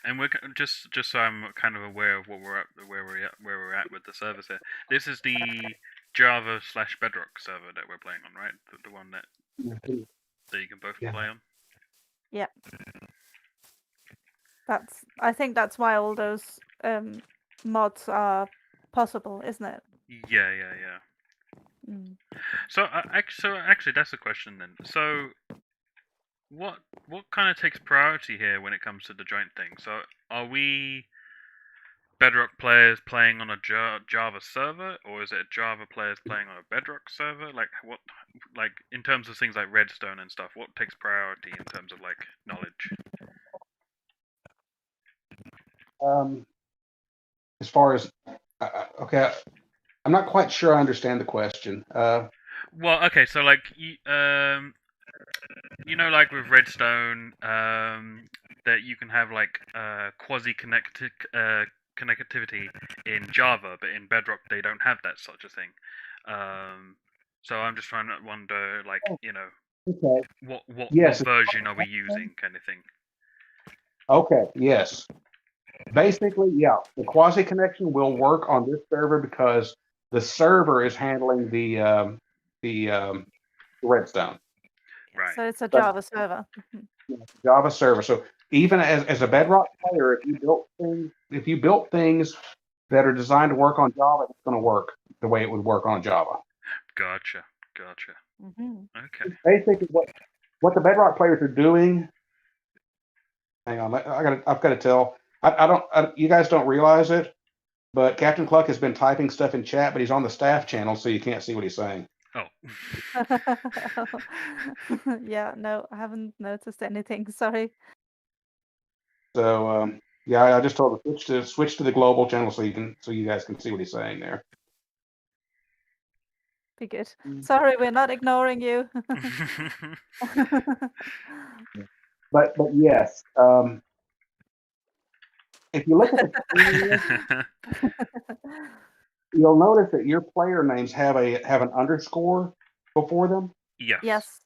and we're just so I'm kind of aware of what we're at, where we're at with the servers here. This is the Java/Bedrock server that we're playing on, right? The one that you can both Yeah. play on. Yeah. I think that's why all those mods are possible, isn't it? Yeah. Mm. So actually, that's a question then. So what kind of takes priority here when it comes to the joint thing? So are we Bedrock players playing on a Java server, or is it Java players playing on a Bedrock server? Like in terms of things like Redstone and stuff, what takes priority in terms of like knowledge? As far as okay, I'm not quite sure I understand the question. Well, okay, so like like with Redstone, that you can have like quasi connectivity in Java, but in Bedrock they don't have that such a thing. So I'm just trying to wonder, like, Okay. what Yes. version are we using, kind of thing. Okay. Yes. Basically, yeah, the quasi connection will work on this server because the server is handling the Redstone. Right. So it's a But Java server. Java server. So even as a Bedrock player, if you built things that are designed to work on Java, it's going to work the way it would work on Java. Gotcha. Mm-hmm. Okay. Basically, what the Bedrock players are doing. Hang on, I've got to tell. You guys don't realize it, but Captain Cluck has been typing stuff in chat, but he's on the staff channel, so you can't see what he's saying. Oh. Yeah, no, I haven't noticed anything. Sorry. So yeah, I just told him switch to the global channel so you guys can see what he's saying there. Be good. Sorry, we're not ignoring you. But yes, if you look at the you'll notice that your player names have an underscore before them. Yes.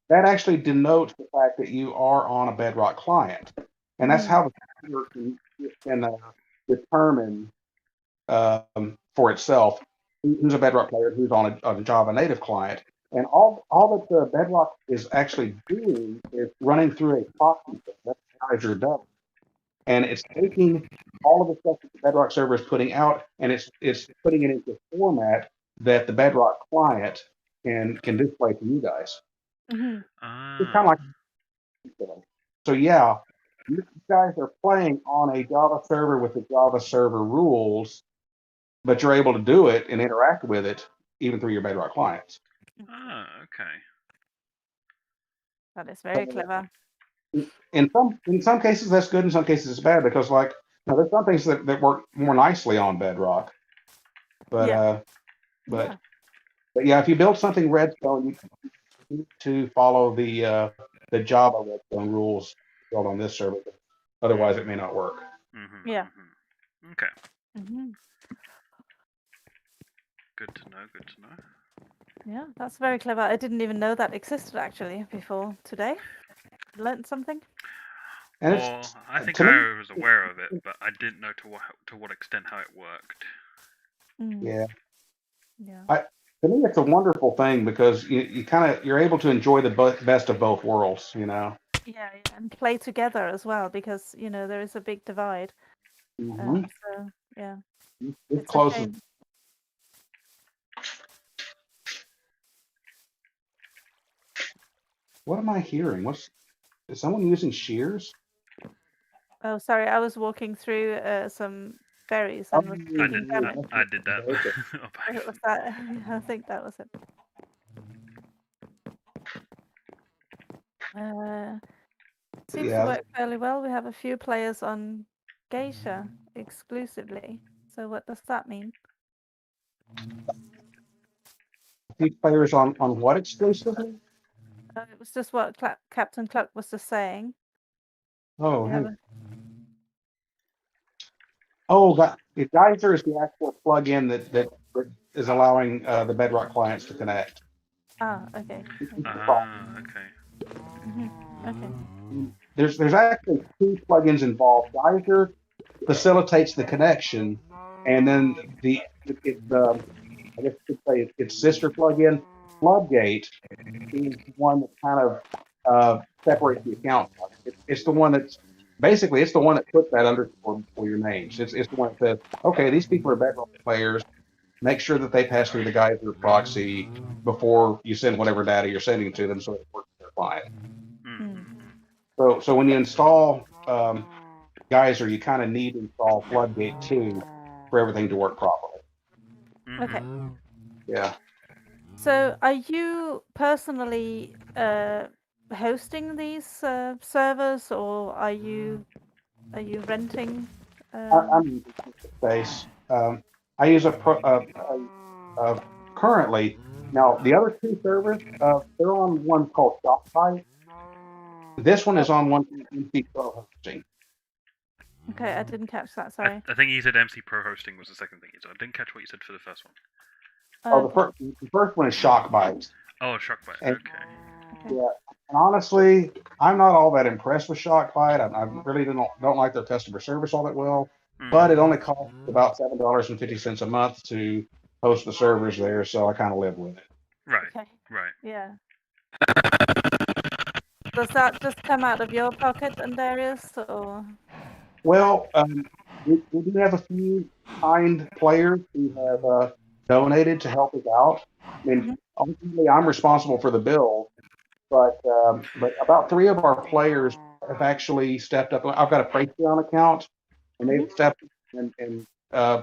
That actually denotes the fact that you are on a Bedrock client, and that's how the computer can determine for itself who's a Bedrock player, who's on a Java native client. And all that the Bedrock is actually doing is running through a proxy. That's how Azure does. And it's taking all of the stuff that the Bedrock server is putting out, and it's putting it into a format that the Bedrock client can display to you guys. Mm-hmm. It's kind of like so. Yeah, you guys are playing on a Java server with the Java server rules, but you're able to do it and interact with it even through your Bedrock clients. Oh, okay. That is very clever. In some cases that's good, in some cases it's bad because there's some things that work more nicely on Bedrock. But Yeah. but But yeah, if you build something redstone, you need to follow the Java redstone rules built on this server. Otherwise, it may not work. Yeah. Okay. Hmm. Good to know. Good to know. Yeah, that's very clever. I didn't even know that existed actually before today. Learned something. And Well, I think to me, I was aware of it, but I didn't know to what extent how it worked. yeah. Yeah. To me, it's a wonderful thing because you're able to enjoy the best of both worlds. Yeah, yeah, and play together as well because there is a big divide. Mm-hmm. So yeah, This it's a closes. shame. What am I hearing? Is someone using shears? Oh, sorry, I was walking through some berries Oh, and was picking them. I did that. okay. Was that? I think that was it. Seems to Yeah, work fairly well. We have a few players on Geisha exclusively. So what does that mean? these players on what exclusively? It was just what Captain Cluck was just saying. Oh, We hey. have a, The Geyser is the actual plug-in that is allowing the Bedrock clients to connect. okay. Okay. Okay. There's actually two plugins involved. Geyser facilitates the connection, and then I guess you could say its sister plugin, Floodgate, is the one that kind of separates the accounts. It's the one that's basically it's the one that puts that underscore for your names. It's the one that says, okay, these people are Bedrock players. Make sure that they pass through the Geyser proxy before you send whatever data you're sending to them, so it works for their client. So when you install Geyser, you kind of need to install Floodgate too for everything to work properly. Okay. Yeah. So are you personally hosting these servers, or are you renting? I'm using space. I use currently now the other two servers. They're on one called Shopify. This one is on one MC Pro hosting. Okay, I didn't catch that. Sorry. I think you said MC Pro hosting was the second thing you said. I didn't catch what you said for the first one. The first one is Shockbyte. Oh, Shockbyte. And, Okay. yeah, and honestly, I'm not all that impressed with Shockbyte. I really don't like their customer service all that well. But it only costs about $7.50 a month to host the servers there, so I kind of live with it. Right. Okay. Right. Yeah. Does that just come out of your pocket, Darius, or? Well, we do have a few kind players who have donated to help us out. I mean, ultimately, I'm responsible for the bill, but about three of our players have actually stepped up. I've got a Patreon account, and they've stepped up and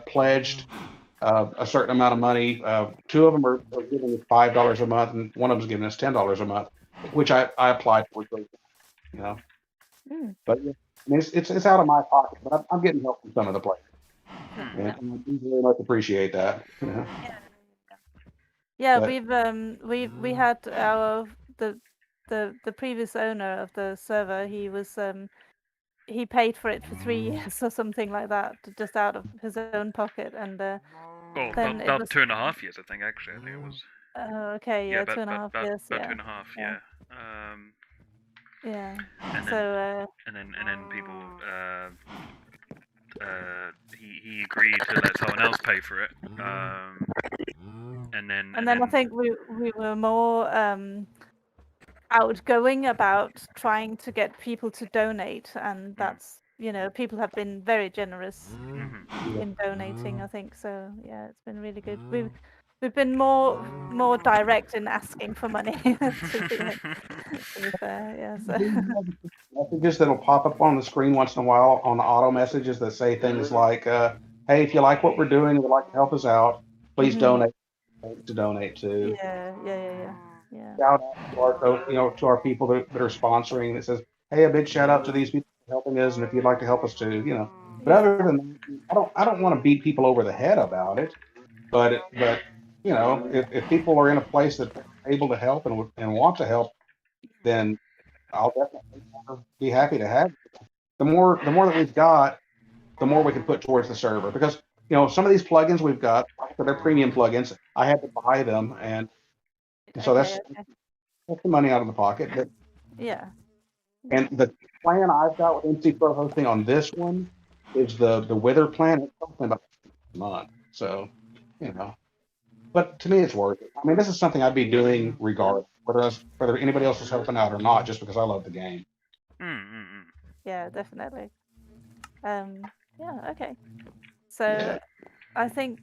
pledged a certain amount of money. Two of them are giving us $5 a month, and one of them is giving us $10 a month, which I applied for. But yeah, I mean, it's out of my pocket, but I'm getting help from some of the players, and I do very much appreciate that. Yeah, But, we had the previous owner of the server. He paid for it for 3 years or something like that, just out of his own pocket, and then about it was 2.5 years, I think. Actually, I think it was. okay. Yeah, about, 2.5 years. about Yeah. 2.5. Yeah. Yeah. And So then people he agreed to let someone else pay for it. And then I think we were more outgoing about trying to get people to donate, and that's people have been very generous in donating. I think so. Yeah, it's been really good. We've been more direct in asking for money. to be fair, yeah. So. messages that'll pop up on the screen once in a while on the auto messages that say things like, "Hey, if you like what we're doing and would like to help us out, please donate to donate to." Yeah. Shout out to our people that are sponsoring. That says, "Hey, a big shout out to these people helping us, and if you'd like to help us too." But other than that, I don't want to beat people over the head about it. But if people are in a place that are able to help and want to help, then I'll definitely be happy to have it. The more that we've got, the more we can put towards the server. Because some of these plugins we've got, they're premium plugins. I had to buy them, and so Okay. that's the money out of the pocket. But, Yeah. and the plan I've got with MC Pro Hosting on this one is the Wither plan. It's something about a month. So, but to me, it's worth it. I mean, this is something I'd be doing regardless, whether anybody else is helping out or not, just because I love the game. Yeah, definitely. Yeah. Okay. So Yeah. I think,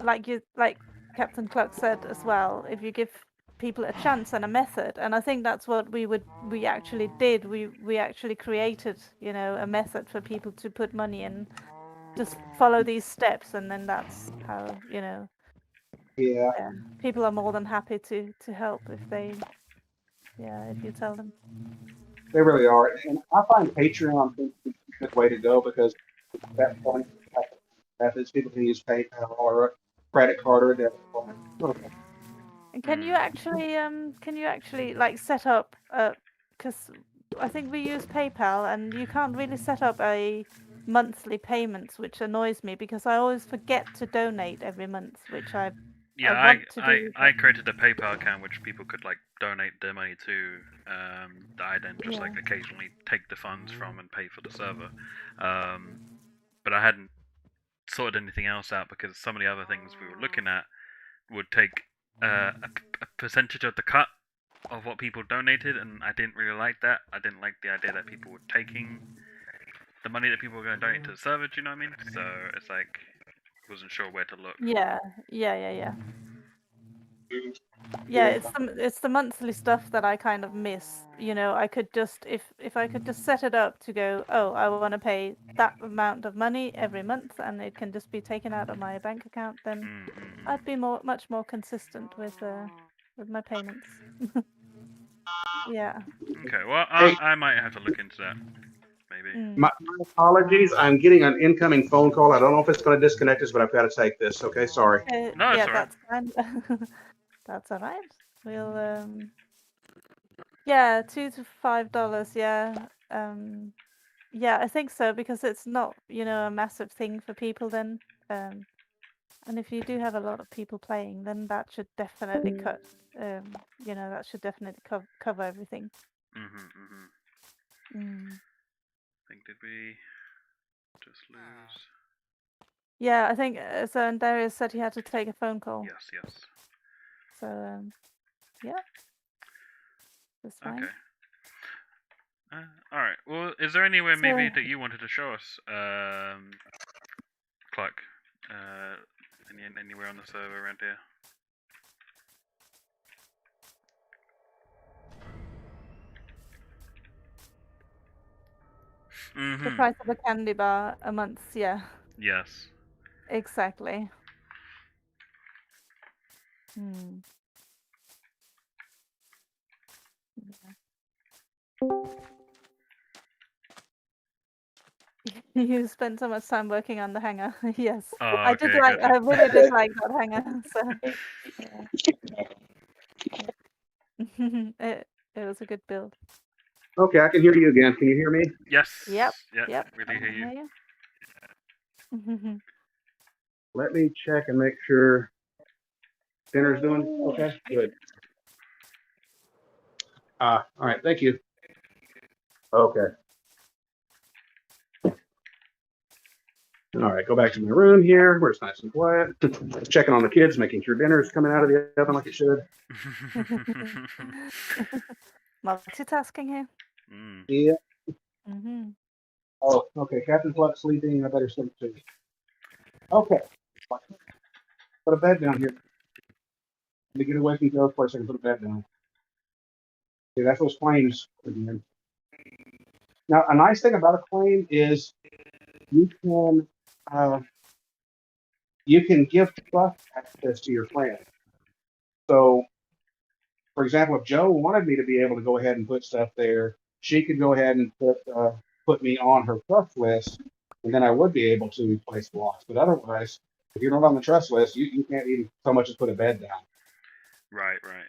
like Captain Cluck said as well, if you give people a chance and a method, and I think that's what we actually did. We actually created, a method for people to put money in. Just follow these steps, and then that's how, Yeah, people are more than happy to help if if you tell them. they really are. And I find Patreon to be a good way to go because that point methods people can use PayPal or a credit card or a debit card. And can you actually like set up, because I think we use PayPal and you can't really set up a monthly payments, which annoys me because I always forget to donate every month, which I want to do. I created a PayPal account which people could like donate their money to. That I then just like occasionally take the funds from and pay for the server. But I hadn't sorted anything else out because some of the other things we were looking at would take a percentage of the cut of what people donated, and I didn't really like that. I didn't like the idea that people were taking the money that people were going to donate to the server. Do you know what I mean? So it's like wasn't sure where to look. Yeah. Yeah, it's the monthly stuff that I kind of miss. I could just if I could just set it up to go, oh, I want to pay that amount of money every month, and it can just be taken out of my bank account, then I'd be much more consistent with my payments. Yeah. Okay, well I might have to look into that. Maybe. My apologies. I'm getting an incoming phone call. I don't know if it's going to disconnect us, but I've got to take this. Okay, sorry. No, it's all right. That's fine. That's all right. We'll yeah, $2 to $5. Yeah. Yeah, I think so because it's not a massive thing for people then. And if you do have a lot of people playing, then that should definitely cut. That should definitely cover everything. I think did we just lose? Yeah, I think so. And Darius said he had to take a phone call. Yes. So yeah, that's fine. Okay. All right. Well, is there anywhere maybe that you wanted to show us, Clark? Anywhere on the server around here? The price of a candy bar a month. Yeah. Yes. Exactly. You spent so much time working on the hanger. Yes. Oh, I okay, did like. good. I really did like that hanger. So it was a good build. Okay, I can hear you again. Can you hear me? Yes. Yep. We do hear you. Let me check and make sure dinner's doing okay. Good. All right. Thank you. Okay. All right, go back to my room here where it's nice and quiet. Checking on the kids, making sure dinner's coming out of the oven like it should. Multitasking here. Yeah. Oh, okay. Captain Cluck's sleeping. I better sleep too. Okay. Put a bed down here. Let me get away from Joe for a second. Put a bed down. See, that's those claims again. Now, a nice thing about a claim is you can give trust access to your plan. So, for example, if Joe wanted me to be able to go ahead and put stuff there, she could go ahead and put me on her trust list, and then I would be able to place blocks. But otherwise, If you're not on the trust list, you can't even so much as put a bed down. Right, right.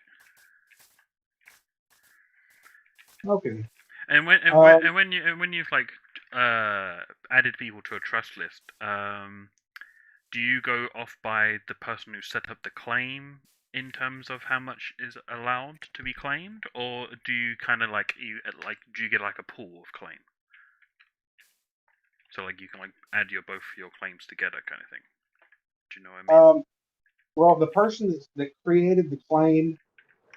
Okay. And Um, when you've like added people to a trust list, do you go off by the person who set up the claim in terms of how much is allowed to be claimed, or do you kind of like do you get like a pool of claim? So like you can like add both your claims together, kind of thing. Do you know what I mean? um, well, the person that created the claim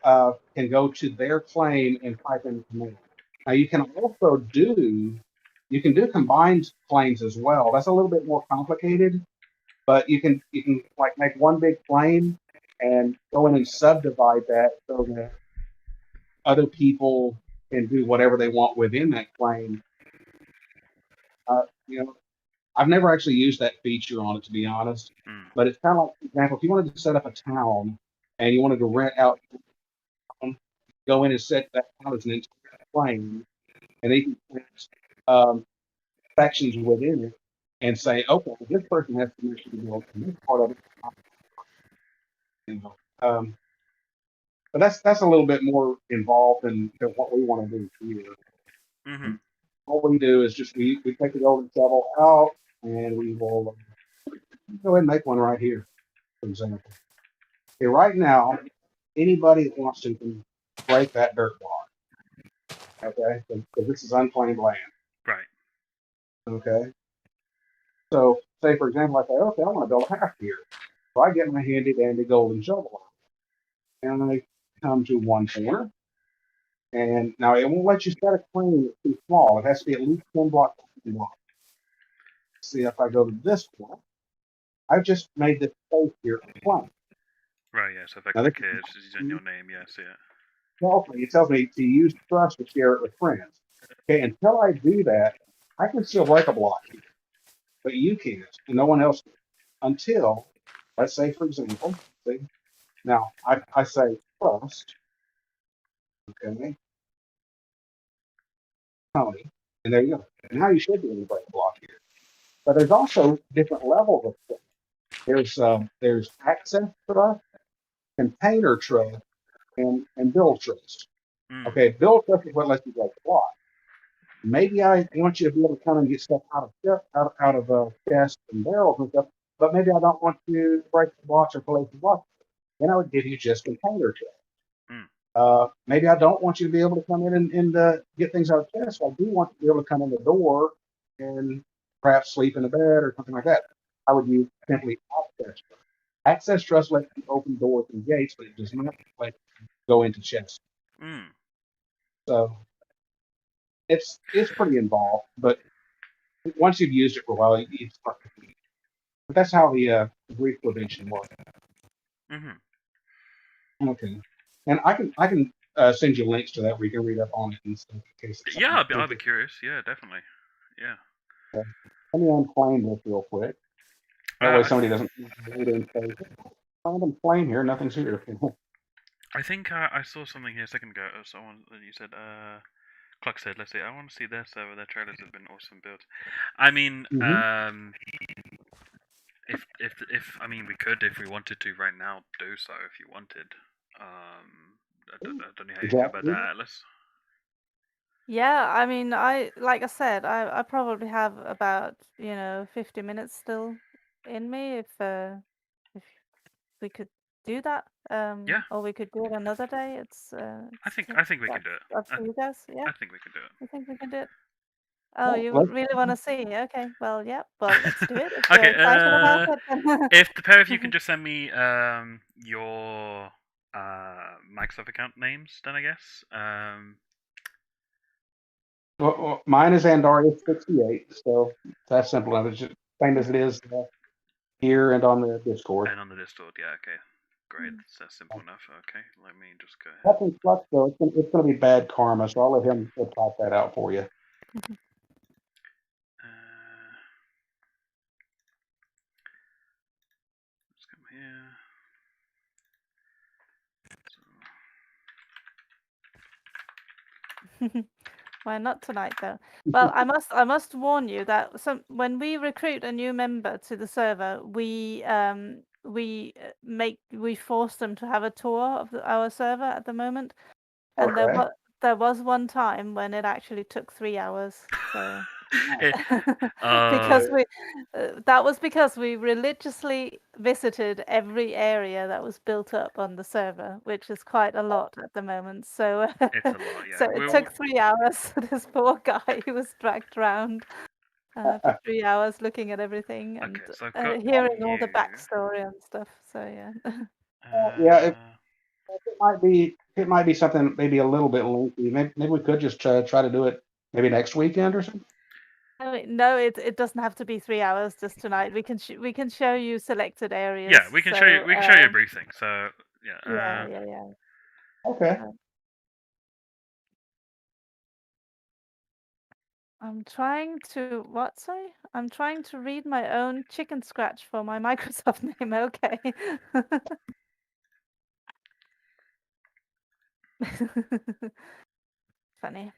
can go to their claim and type in the command. Now you can do combined claims as well. That's a little bit more complicated, but you can like make one big claim and go in and subdivide that so that other people can do whatever they want within that claim. You know, I've never actually used that feature on it to be honest, Mm. but it's kind of like, for example, if you wanted to set up a town and you wanted to rent out, go in and set that town as an entire claim, and they can put um, sections within it and say, okay, this person has permission to build in this part of it. You know. But that's a little bit more involved than what we want to do here. Mhm. And all we do is just we take the golden shovel out and we will go ahead and make one right here, for example. Okay, right now, anybody that wants to can break that dirt block. Okay, because this is unclaimed land. Right. Okay, so say for example, I say, okay, I want to build a house here. So I get my handy dandy golden shovel out, and I come to one corner, and now it won't let you set a claim that's too small. It has to be at least 10 blocks. See, if I go to this one, I've just made this space here a claim. Right. Yeah. So if I Now this click here, it's using your name. Yeah. I see it. tells me to use trust to share it with friends. Okay, until I do that, I can still break a block here, but you can't, and no one else can. Until, let's say, for example, see, now I say trust, okay, Tony, and there you go. Now you should be able to break a block here. But there's also different levels of trust. There's access trust, container trust, and build trust. Mm. Okay, build trust is what lets you break the block. Maybe I want you to be able to come and get stuff out of chests and barrels and stuff, but maybe I don't want you to break the blocks or place the blocks. Then I would give you just container trust. Mm. Maybe I don't want you to be able to come in and get things out of chests. I do want you to be able to come in the door and perhaps sleep in a bed or something like that. I would use simply access trust. Access trust lets you open doors and gates, but it does not let you go into chests. Mm. So it's pretty involved, but once you've used it for a while, you start to see. But that's how the grief prevention works. Mhm. Okay, and I can send you links to that where you can read up on it and stuff in case it's Yeah. something I'll you're be interested curious. Yeah. Definitely. Yeah. in. Let me unclaim this real quick. That way Uh, I, somebody th- doesn't later and say, "Find them claim here, nothing's here." I think I saw something here a second ago. Someone you said. Cluck said, "Let's see. I want to see their server. Their trailers have been awesome built." I mean, hmm if I mean we could if we wanted to right now do so if you wanted. I don't know how Is you feel that about true? that, Atlas. Yeah, I mean, I like I said, I probably have about 50 minutes still in me if we could do that, Yeah, or we could do it another day. I think we could That's do it. up I, to you guys. Yeah, I think we could do it. you think we can do it? Oh, Well, you let's, really want to see? Okay, well, yeah, well, let's do it if you're Okay. excited about it. Then. If the pair of you can just send me your Microsoft account names, then I guess. mine is Andarius68, so that's simple enough. It's just same as it is here and on the Discord. And on the Discord, yeah, okay. Great, that's simple enough. Okay, let me just go ahead. Captain Flux, though, it's gonna be bad karma, so I'll let him type that out for you. Let's come here. So, Why not tonight though? Well, I must warn you that when we recruit a new member to the server, we force them to have a tour of our server at the moment, and Okay. there was one time when it actually took 3 hours. So Eh, because uh, that was because we religiously visited every area that was built up on the server, which is quite a lot at the moment. So it's a lot, yeah. so it took 3 hours. This poor guy, he was dragged around for 3 hours looking at everything and Okay, so I've got hearing all the you. backstory and stuff. So yeah. Yeah, it, Uh, it might be it might be something maybe a little bit lengthy. Maybe we could just try to do it maybe next weekend or something. I mean, no, it doesn't have to be 3 hours just tonight. We can show you selected areas. yeah, we can So show you. We can show you a brief thing. So yeah. yeah, yeah, yeah. Okay. Uh, I'm trying to what? Sorry, I'm trying to read my own chicken scratch for my Microsoft name. Okay. Funny.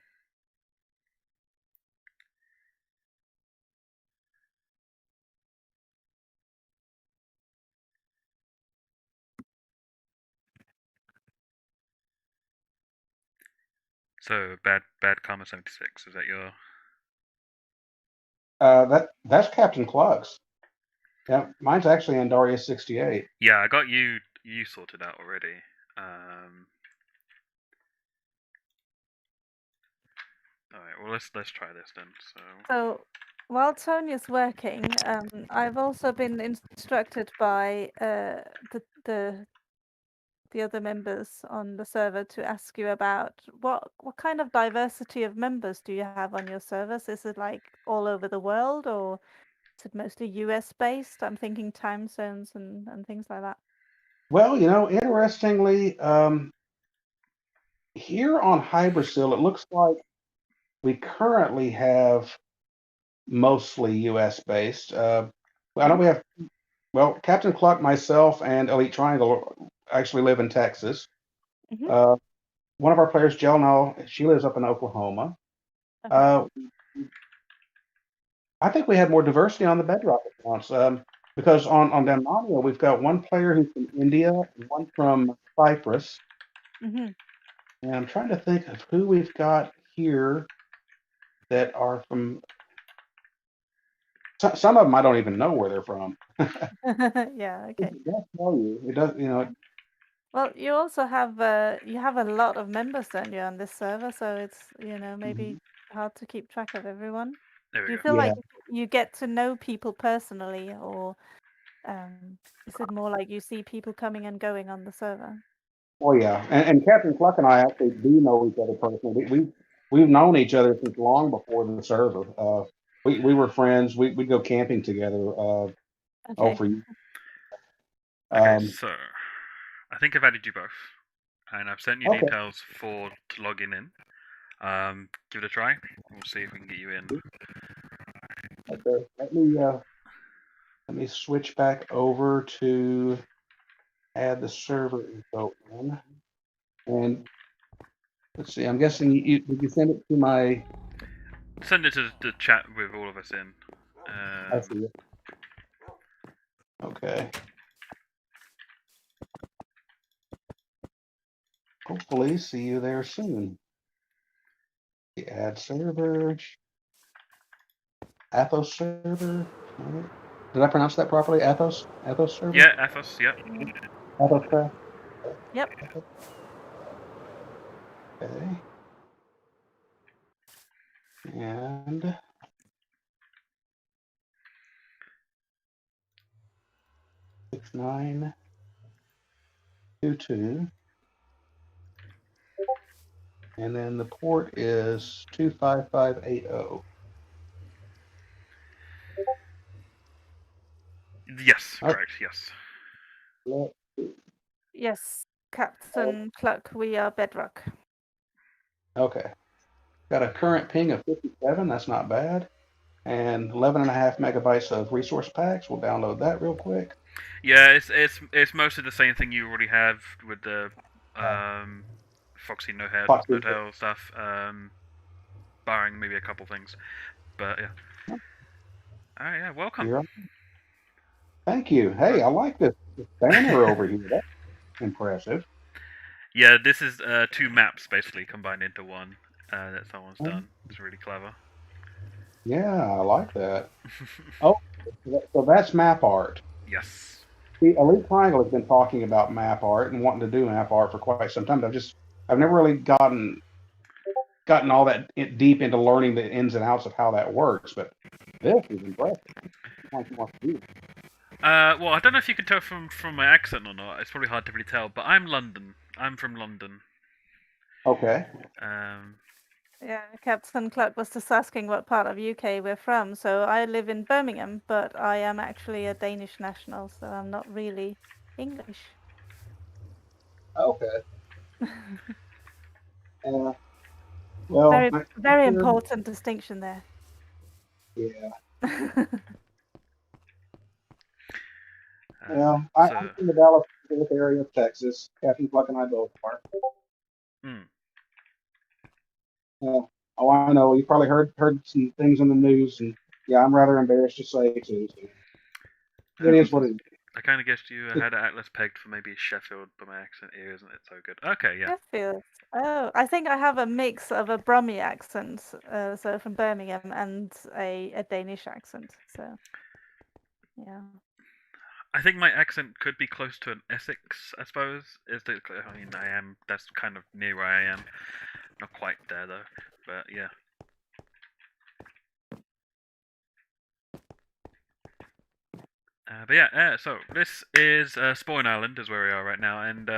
So bad karma 76. Is that your? That's Captain Clux. Yeah, mine's actually Andaria 68. Yeah, I got you sorted out already. All right. Well, let's try this then. So while Tonia's working, I've also been instructed by the other members on the server to ask you about what kind of diversity of members do you have on your servers? Is it like all over the world, or is it mostly US based? I'm thinking time zones and things like that. Well, interestingly, here on Hybersil, it looks like we currently have mostly U.S. based. I know Mhm. we have, well, Captain Cluck, myself, and Elite Triangle actually live in Texas. Mhm. Uh, one of our players, Jelno, she lives up in Oklahoma. Okay. Uh, I think we had more diversity on the Bedrock accounts because on Damnania, we've got one player who's from India and one from Cyprus. Mhm. And I'm trying to think of who we've got here that are from. Some of them I don't even know where they're from. Yeah. Okay. It does tell you. It does, Well, you have a lot of members, don't you, on this server? So it's maybe Mhm. hard to keep track of everyone. There we Do you go. feel Yeah. like you get to know people personally, or is it more like you see people coming and going on the server? Oh yeah. And Captain Cluck and I actually do know each other personally. We've known each other since long before the server. We were friends. We'd go camping together. Okay. For you. Okay, Um, so I think I've added you both, and I've sent you okay. details for to logging in. Give it a try. We'll see if we can get you in. Okay. Let me switch back over to add the server info in. And let's see. I'm guessing did you send it to my? Send it to the chat with all of us in. I see it. Okay. Hopefully, see you there soon. The add server, Athos server. Right. Did I pronounce that properly? Athos server. Yeah, Athos. Yep. AthosCraft. Yep. Okay. And 6922. And then the port is 25580. Yes, Oh, correct. Yes. Yes, Captain Cluck, we are Bedrock. okay. Got a current ping of 57. That's not bad. And 11.5 megabytes of resource packs. We'll download that real quick. Yeah, it's mostly the same thing you already have with the Foxy no Foxy. tail stuff. barring maybe a couple things. But yeah. All right, yeah, welcome. You're- Thank you. Hey, I like this banner over here. That's impressive. Yeah, this is 2 maps basically combined into one that someone's done. It's really clever. Yeah, I like that. Oh, so that's map art. Yes. See, Elite Triangle has been talking about map art and wanting to do map art for quite some time. I've never really gotten all that deep into learning the ins and outs of how that works. But this is impressive. Like you want to do. Well, I don't know if you can tell from my accent or not. It's probably hard to really tell, but I'm London. I'm from London. Okay. Yeah, Captain Cluck was just asking what part of UK we're from. So I live in Birmingham, but I am actually a Danish national, so I'm not really English. Okay. Well, very important distinction there. Yeah. Well, I'm from the Dallas area of Texas. Captain Cluck and I both are. Oh, I know. You probably heard some things in the news, and yeah, I'm rather embarrassed to say too. So it is what it is. I kind of guessed you had Atlas pegged for maybe Sheffield, but my accent here isn't it so good. Okay, yeah. Sheffield. Oh, I think I have a mix of a Brummie accent, so from Birmingham, and a Danish accent. So, yeah. I think my accent could be close to an Essex, I suppose. I mean, I am. That's kind of near where I am. Not quite there though, but yeah. But yeah, so this is Spawn Island, is where we are right now, and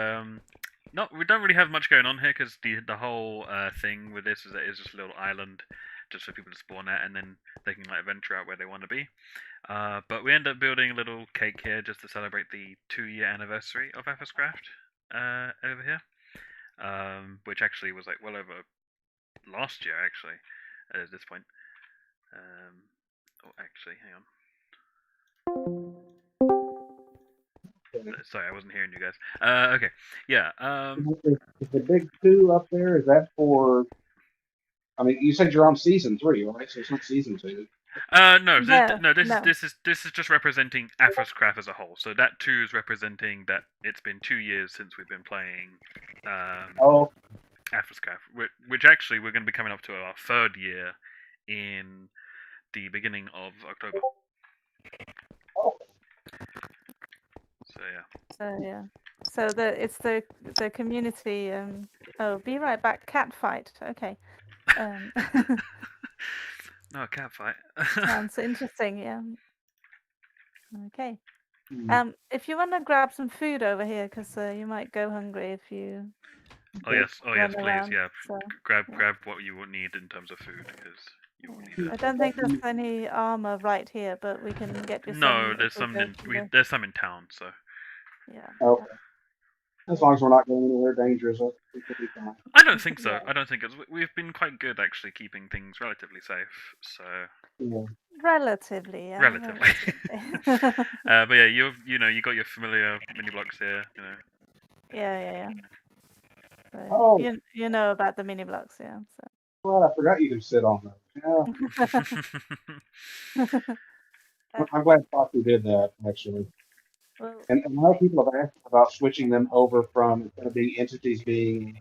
we don't really have much going on here because the whole thing with this is that it's just a little island, just for people to spawn at, and then they can like venture out where they want to be. But we end up building a little cake here just to celebrate the 2-year anniversary of AthosCraft over here, which actually was like well over last year actually at this point. Actually, hang on. Sorry, I wasn't hearing you guys. Okay, yeah. Is the big 2 up there? Is that for? I mean, you said you're on season 3, right? So it's not season 2. No. This is just representing AthosCraft as a whole. So that 2 is representing that it's been 2 years since we've been playing AthosCraft, which actually we're going to be coming up to our 3rd year in the beginning of October. Oh. So yeah. So it's the community. Oh, be right back. Cat fight. Okay. No, cat fight. Sounds interesting. Yeah. Okay. If you want to grab some food over here, because you might go hungry if you. Oh yes, please. Around, yeah, so, grab what you will need in terms of food because you will need it. I don't think there's any armor right here, but we can get you some. No, there's some there's some in town, so. Yeah. Okay. As long as we're not going anywhere dangerous, we could be fine. I don't think so. I don't think we've been quite good actually keeping things relatively safe. So. Yeah. Relatively, yeah. Relatively. But yeah, you got your familiar mini blocks here, you know. Yeah. So you know about the mini blocks, yeah. So. Well, I forgot you can sit on those. Yeah. I'm glad Foxy did that actually. Well, and a lot of people have asked about switching them over from instead of being entities being.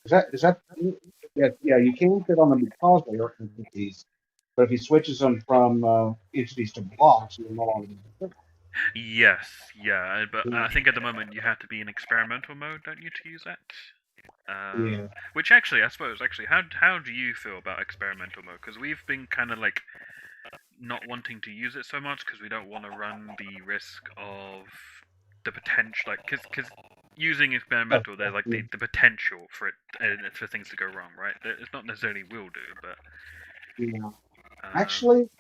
Is that? Yeah, you can fit on them because they are entities, but if he switches them from entities to blocks, you're no longer. Yes, yeah, but I think at the moment you have to be in experimental mode, don't you, to use that? Yeah. Which actually, I suppose, how do you feel about experimental mode? Because we've been kind of like not wanting to use it so much because we don't want to run the risk of the potential, like, because using experimental, there's like the potential for it for things to go wrong, right? It's not necessarily will do, but yeah. Actually,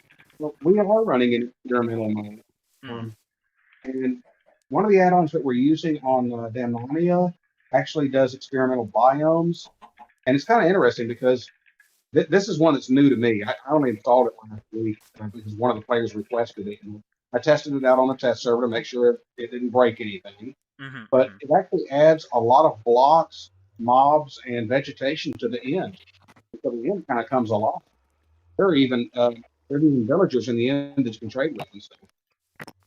we are running in experimental mode, and one of the add-ons that we're using on Caledonia actually does experimental biomes, and it's kind of interesting because this is one that's new to me. I only installed it last week because one of the players requested it. And I tested it out on the test server to make sure it didn't break anything. But it actually adds a lot of blocks mobs and vegetation to the end. So the end kind of comes along. There are even villagers in the end that you can trade with and stuff.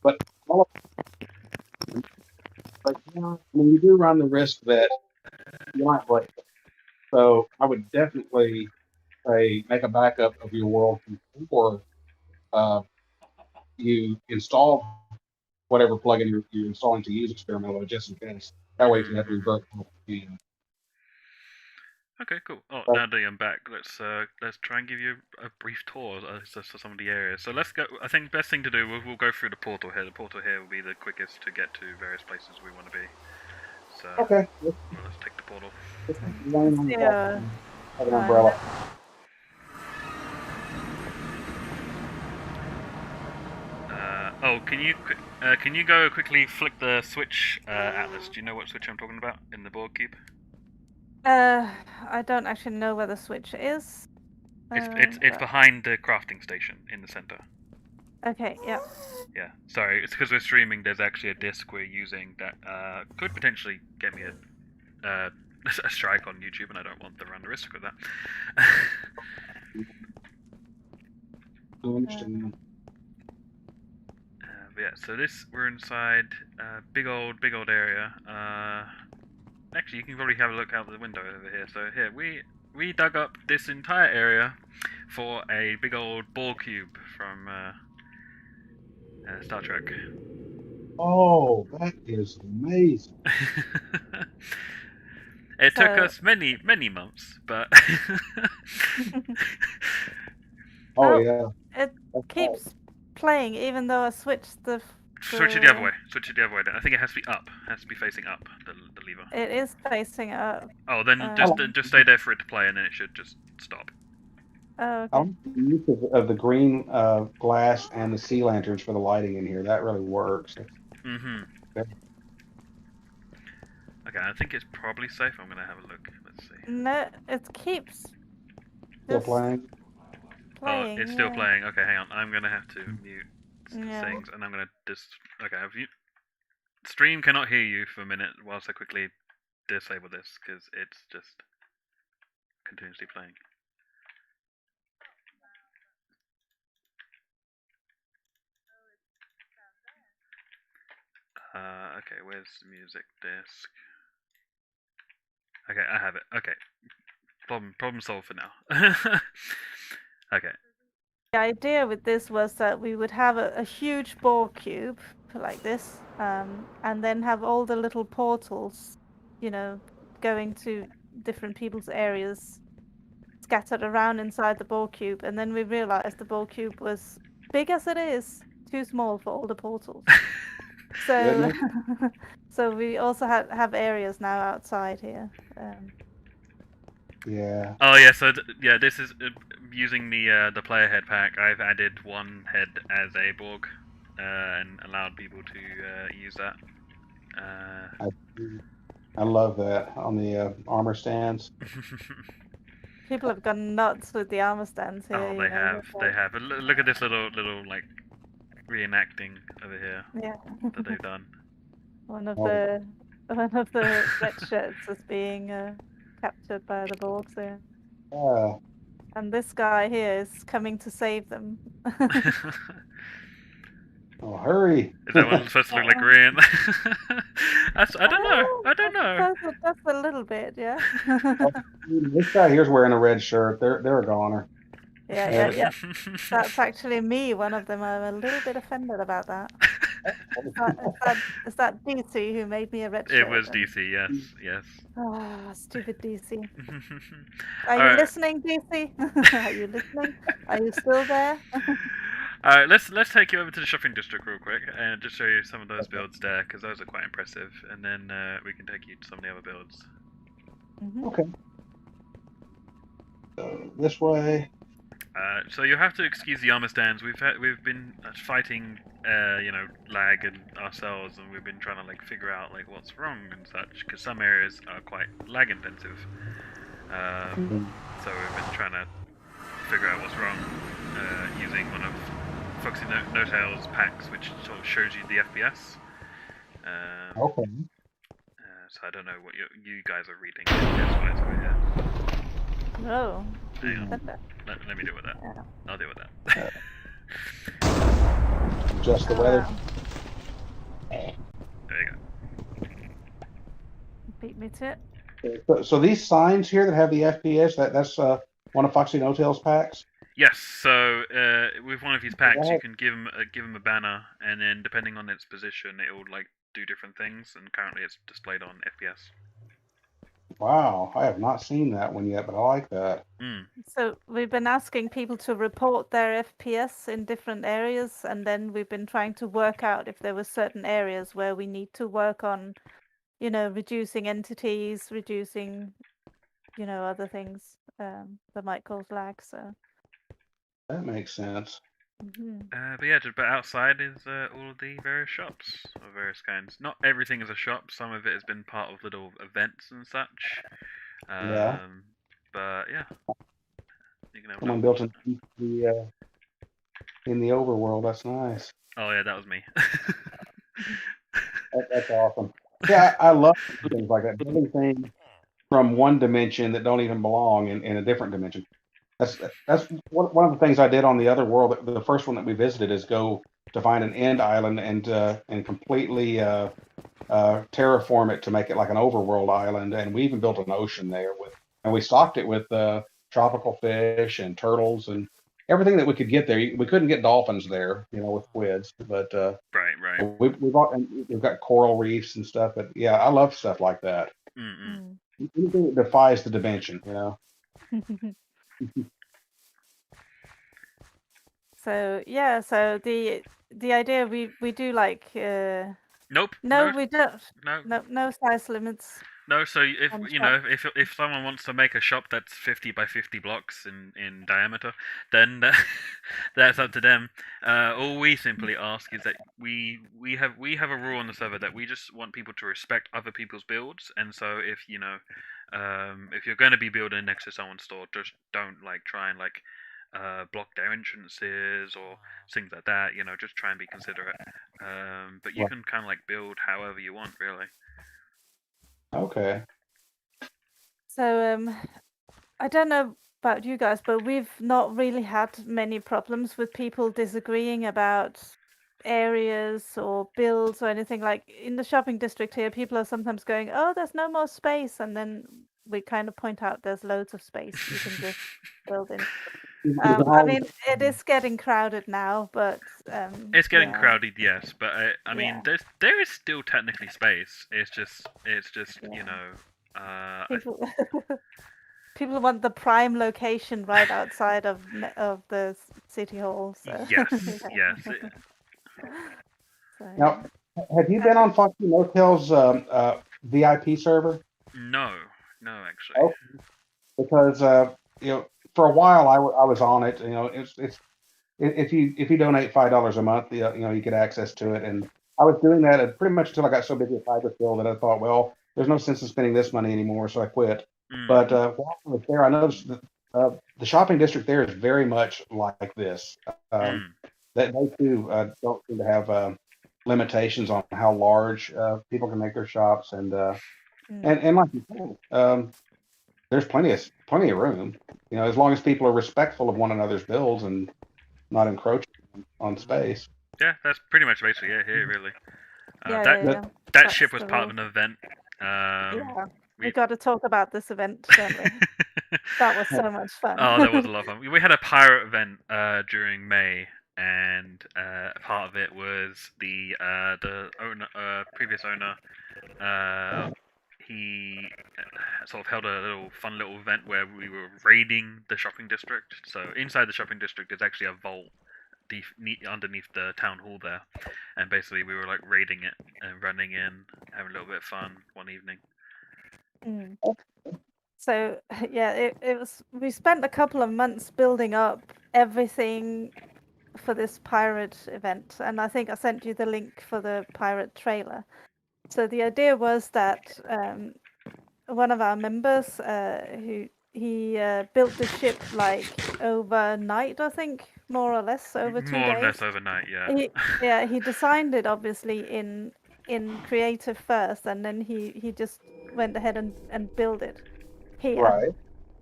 But all of, but you do run the risk that you might break it. So I would definitely say make a backup of your world before you install whatever plugin you're installing to use experimental mode, just in case. That way, if you have to revert, you can. Okay, cool. Oh, But- now that I'm back, let's try and give you a brief tour of some of the areas. So let's go. I think best thing to do, we'll go through the portal here. The portal here will be the quickest to get to various places we want to be. So Okay. let's take the portal. Yeah. Have an umbrella. Oh, can you go quickly flick the switch, Atlas? Do you know what switch I'm talking about in the board cube? I don't actually know where the switch is. It's behind the crafting station in the center. Okay, yeah. Yeah, sorry, it's because we're streaming. There's actually a disc we're using that could potentially get me a strike on YouTube, and I don't want to run the risk of that. I understand. But yeah, so we're inside big old area. Actually, you can probably have a look out the window over here. So here we dug up this entire area for a big old ball cube from Star Trek. Oh, that is amazing. It took us many months, but Oh, yeah. It keeps playing even though I switched the. Switch it the other way. Switch it the other way. I think it has to be up. It has to be facing up. The lever. It is facing up. Oh, then just stay there for it to play, and then it should just stop. Oh, okay. I like the use of the green glass and the sea lanterns for the lighting in here. That really works. Mm-hmm. Okay. Okay, I think it's probably safe. I'm gonna have a look. Let's see. No, it keeps. Still just playing? playing. Oh, it's still yeah. playing. Okay, hang on. I'm gonna have to mute Yeah. things, and I'm gonna just. Okay, stream cannot hear you for a minute whilst I quickly disable this because it's just continuously playing. Okay, where's the music disc? Okay, I have it. Okay, problem solved for now. Okay. The idea with this was that we would have a huge ball cube like this, and then have all the little portals, going to different people's areas, scattered around inside the ball cube. And then we realized the ball cube was big as it is, too small for all the portals. So, so we also have areas now outside here. Yeah. Oh yeah, so yeah, this is using the player head pack. I've added one head as a Borg, and allowed people to use that. I love that on the armor stands. People have gone nuts with the armor stands here. Oh, they have. Look at this little like reenacting over here Yeah. that they've done. One of the red shirts is being captured by the Borgs here. Yeah. And this guy here is coming to save them. Oh, hurry! Is that one supposed to look like Korean? I don't know. That's a little bit, yeah. This guy here's wearing a red shirt. They're a goner. Yeah. That's actually me, one of them. I'm a little bit offended about that. Is that DC who made me a red shirt? It was DC, yes. Ah, stupid DC. Are All you right. listening, DC? Are you listening? Are you still there? Alright, let's take you over to the shopping district real quick and just show you some of those builds there because those are quite impressive, and then we can take you to some of the other builds. Okay. So this way. So you'll have to excuse the armor stands. We've been fighting, lag and ourselves, and we've been trying to figure out what's wrong and such because some areas are quite lag intensive. So we've been trying to figure out what's wrong using one of Foxy No Tail's packs, which sort of shows you the FPS. Okay. so I don't know what you guys are reading FPS-wise over here. Oh. Hang on. Thunder. Let me deal with that. Yeah. I'll deal with that. Just the Oh, weather. wow. There you go. Beat me to it. So these signs here that have the FPS, that's one of Foxy No-Tail's packs. Yes, so with one of his packs, Wow. you can give him a banner, and then depending on its position, it will like do different things. And currently, it's displayed on FPS. Wow, I have not seen that one yet, but I like that. Mm. So we've been asking people to report their FPS in different areas, and then we've been trying to work out if there were certain areas where we need to work on, reducing entities, reducing, other things that might cause lag. So. That makes sense. Mm-hmm. But yeah, but outside is all of the various shops of various kinds. Not everything is a shop. Some of it has been part of little events and such. Yeah. But yeah, you can have a Someone look. built in the overworld. That's nice. Oh yeah, that was me. That's awesome. Yeah, I love things like that. Building things from one dimension that don't even belong in a different dimension. That's one of the things I did on the other world. The first one that we visited is go to find an end island and completely terraform it to make it like an overworld island. And we even built an ocean there and we stocked it with tropical fish and turtles and everything that we could get there. We couldn't get dolphins there, with squids, but right. we've got coral reefs and stuff. But yeah, I love stuff like that. Mm-mm. Anything that defies the dimension, So yeah, so the idea we do like Nope. no, we don't. No. No size limits. No, so if on if someone wants to make a shop that's 50 by 50 blocks in diameter, then that's up to them. All we simply ask is that we have a rule on the server that we just want people to respect other people's builds, and so if if you're going to be building next to someone's store, just don't try and block their entrances or things like that. Just try and be considerate. But you can kind of build however you want, really. Okay. So I don't know about you guys, but we've not really had many problems with people disagreeing about areas or builds or anything. Like in the shopping district here, people are sometimes going, "Oh, there's no more space," and then we kind of point out there's loads of space you can just build in. I mean, it is getting crowded now, but it's getting yeah. crowded, yes. But I mean, Yeah. there is still technically space. It's just Yeah. People want the prime location right outside of the city hall. So. Yes, yes. So, Now, have you been on Foxy No-Tail's VIP server? No, actually. Oh, because for a while I was on it. It's if you donate $5 a month, you get access to it, and I was doing that pretty much until I got so busy with Hyperscale that I thought, well, there's no sense in spending this money anymore, so I quit. Mm. But while I was there, I noticed that the shopping district there is very much like this. That they too don't seem to have limitations on how large people can make their shops, and like you said, there's plenty of room. As long as people are respectful of one another's builds and not encroaching on space. Yeah, that's pretty much basically it here, really. yeah. That ship was part of an event. Yeah, we got to talk about this event, don't we? That was so much fun. Oh, that was a lot of fun. We had a pirate event during May, and part of it was the owner, previous owner. He sort of held a fun little event where we were raiding the shopping district. So inside the shopping district, there's actually a vault underneath the town hall there, and basically we were raiding it and running in, having a little bit of fun one evening. So yeah, it was. We spent a couple of months building up everything for this pirate event, and I think I sent you the link for the pirate trailer. So the idea was that one of our members, he built the ship overnight, I think, more or less over 2 days. More or less overnight, yeah. He designed it obviously in in creative first, and then he just went ahead and built it here. Right.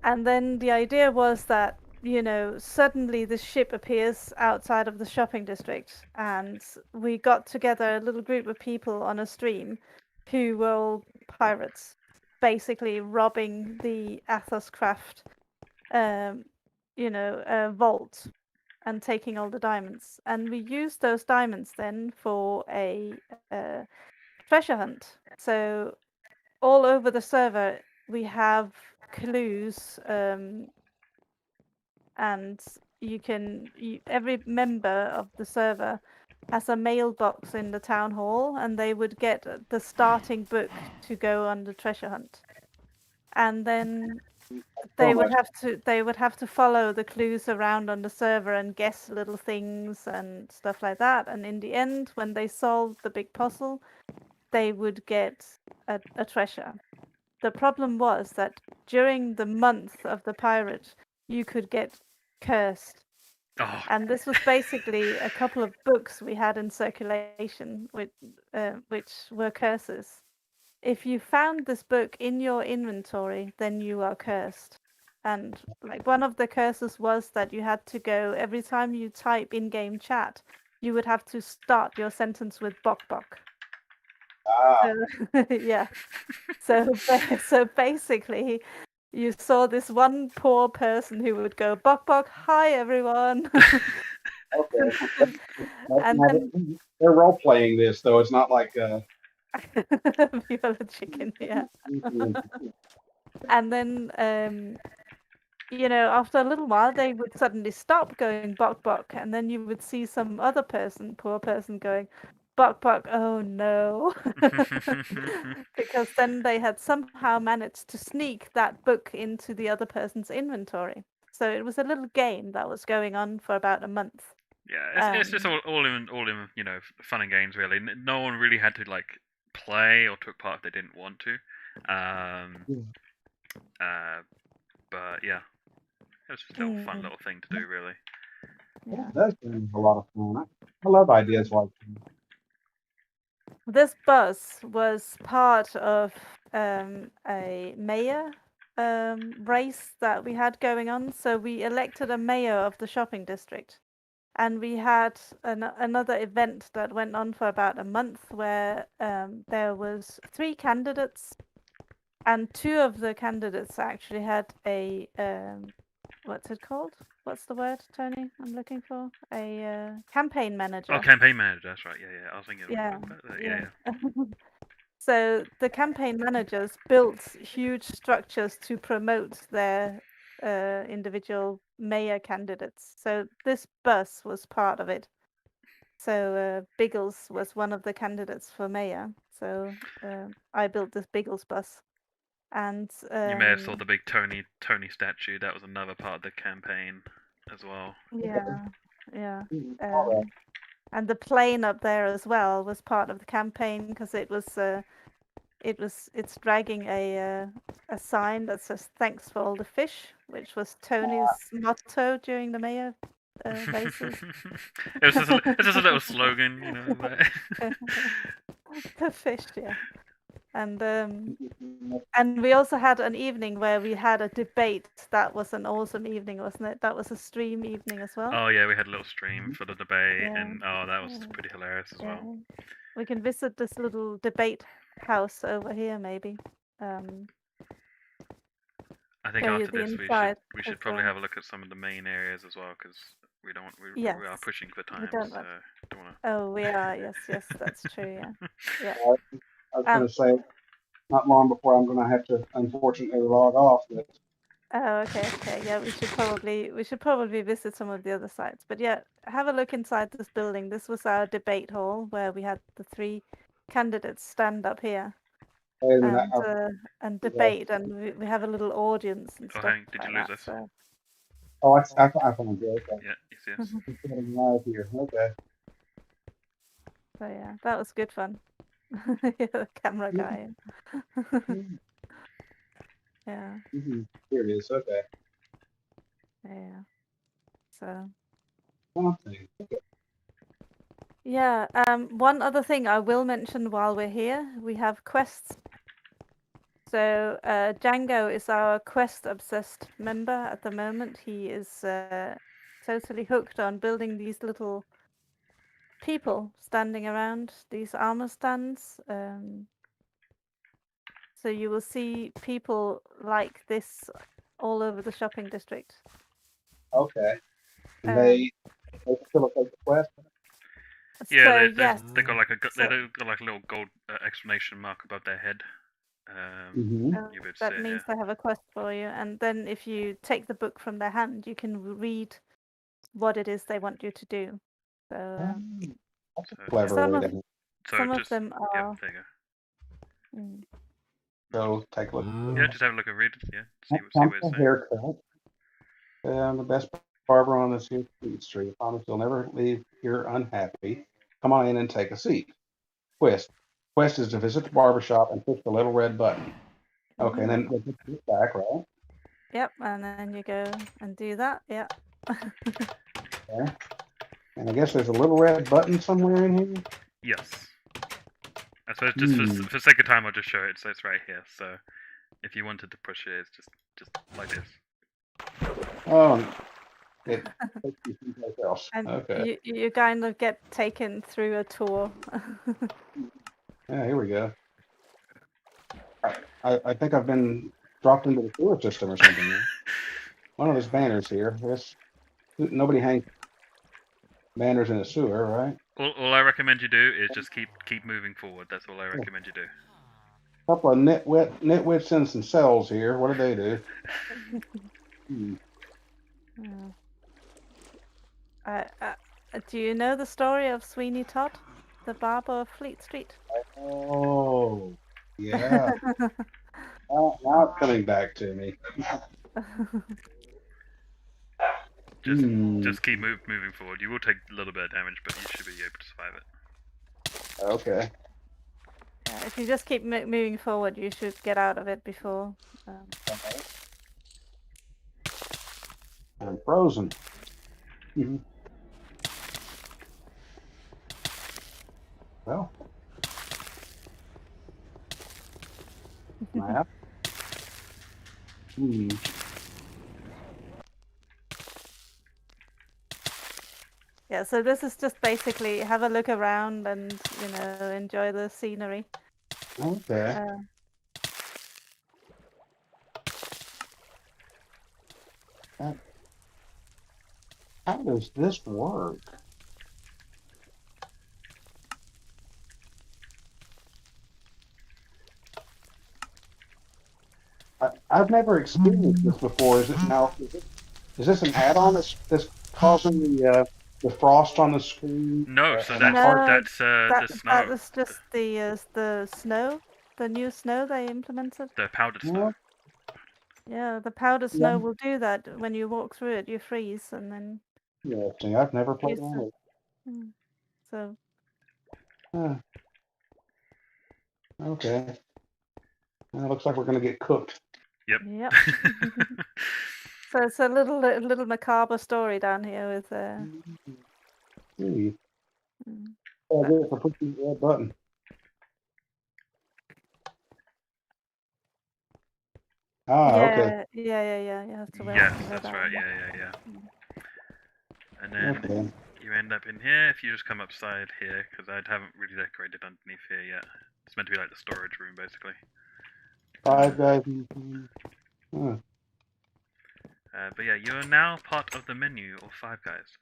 And then the idea was that, suddenly this ship appears outside of the shopping district, and we got together a little group of people on a stream who were all pirates, basically robbing the AthosCraft, vault and taking all the diamonds. And we used those diamonds then for a treasure hunt. So all over the server, we have clues, and every member of the server has a mailbox in the town hall, and they would get the starting book to go on the treasure hunt. And then they would have to follow the clues around on the server and guess little things and stuff like that. And in the end, when they solved the big puzzle, they would get a treasure. The problem was that during the month of the pirate, you could get cursed. Oh, And this was basically a couple of books we had in circulation, which were curses. If you found this book in your inventory, then you are cursed. And like one of the curses was that you had to go every time you type in-game chat, you would have to start your sentence with bok bok. Ah. Yeah. So basically, you saw this one poor person who would go bok bok, hi everyone. Okay. And then They're role playing this though. It's not like people are chicken, yeah. And then after a little while, they would suddenly stop going bok bok, and then you would see some other person, poor person, going bok bok. Oh no, because then they had somehow managed to sneak that book into the other person's inventory. So it was a little game that was going on for about a month. yeah, it's just all in fun and games really. No one really had to like play or took part if they didn't want to. But yeah, it was just a little fun little thing to do really. Yeah. That's been a lot of fun. I love ideas like that. This bus was part of a mayor race that we had going on. So we elected a mayor of the shopping district. And we had another event that went on for about a month where there was 3 candidates, and 2 of the candidates actually had a what's it called? What's the word, Tony? I'm looking for a campaign manager. Oh, campaign manager. That's right. Yeah. I was thinking. Yeah. Yeah. So the campaign managers built huge structures to promote their individual mayor candidates. So this bus was part of it. So Biggles was one of the candidates for mayor. So I built this Biggles bus. And You may have saw the big Tony statue. That was another part of the campaign as well. yeah. And the plane up there as well was part of the campaign because it's dragging a sign that says "Thanks for all the fish," which was Tony's motto during the mayor races. It's just a little slogan, The fish, yeah. And we also had an evening where we had a debate. That was an awesome evening, wasn't it? That was a stream evening as well. Oh yeah, we had a little stream for the debate, and that was pretty hilarious as well. We can visit this little debate house over here, maybe. I think after this, we should probably have a look at some of the main areas as well, because we are pushing for time. So don't wanna... Oh, we are. Yes, that's true. Yeah. I was going to say, not long before I'm going to have to unfortunately log off. But... Oh, okay. Yeah, we should probably visit some of the other sites. But yeah, have a look inside this building. This was our debate hall where we had the 3 candidates stand up here and debate, and we have a little audience and stuff. Did you lose us? So. Oh, I found it. Okay. Yeah, yes. Live here. Okay. So yeah, that was good fun. The camera guy. Yeah. Here it is. Okay. Yeah. So. Something. Okay. Yeah. One other thing I will mention while we're here, we have quests. So Django is our quest-obsessed member at the moment. He is totally hooked on building these little people standing around these armor stands. So you will see people like this all over the shopping district. Okay. And Um, they facilitate the quest. Yeah, so yes, they got like so, they got like a little gold exclamation mark above their head. Mm-hmm. You would that say, means yeah. they have a quest for you, and then if you take the book from their hand, you can read what it is they want you to do. So That's a So, clever some way of to so some of just them yeah, are. there you go. Mm. go take a look. Yeah, just have a look and read it. Yeah, see Time what for it's a saying. haircut. I'm the best barber on this here street. I promise you'll never leave here unhappy. Come on in and take a seat. Quest. Quest is to visit the barber shop and push the little red button. Okay, and then put it back, right? Yep, and then you go and do that. Yeah. Okay. And I guess there's a little red button somewhere in here. Yes. I suppose just for sake of time, I'll just show it. So it's right here. So if you wanted to push it, it's just like this. Oh, it takes you someplace else. And Okay. you kind of get taken through a tour. Yeah, here we go. I think I've been dropped into the sewer system or something. One of those banners here. Nobody hangs banners in a sewer, right? All I recommend you do is just keep moving forward. That's all I recommend you do. Couple of nitwits in some cells here. What do they do? Do you know the story of Sweeney Todd, the barber of Fleet Street? Oh, yeah. Now it's coming back to me. Just keep moving forward. You will take a little bit of damage, but you should be able to survive it. Okay. Yeah, if you just keep moving forward, you should get out of it before. I'm frozen. Well, map. Yeah, so this is just basically have a look around and enjoy the scenery. Okay. How does this work? I've never experienced this before. Is this an add-on that's causing the frost on the screen? No, so that's the snow. That was just the snow, the new snow they implemented. The powdered snow. Yeah, the powdered snow will do that. When you walk through it, you freeze, and then. Yeah, I've never played on it. So. Okay. Well, it looks like we're going to get cooked. Yep. So it's a little macabre story down here with. See. I get it for pushing the red button. Okay. Yeah. You have to wear. Yes, that's right. Yeah. And then you end up in here if you just come upside here, because I haven't really decorated underneath here yet. It's meant to be like the storage room, basically. 5 guys. But yeah, you are now part of the menu of Five Guys.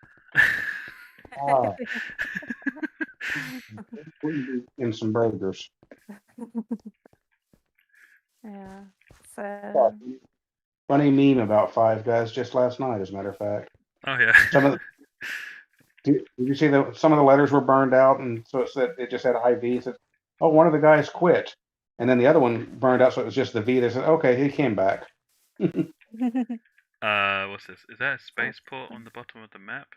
In some burgers. Yeah. So. Funny meme about 5 guys just last night, as a matter of fact. Oh yeah. Did you see some of the letters were burned out, and so it just had IV. It said, "Oh, one of the guys quit," and then the other one burned out, so it was just the V. They said, "Okay, he came back." What's this? Is that a spaceport on the bottom of the map?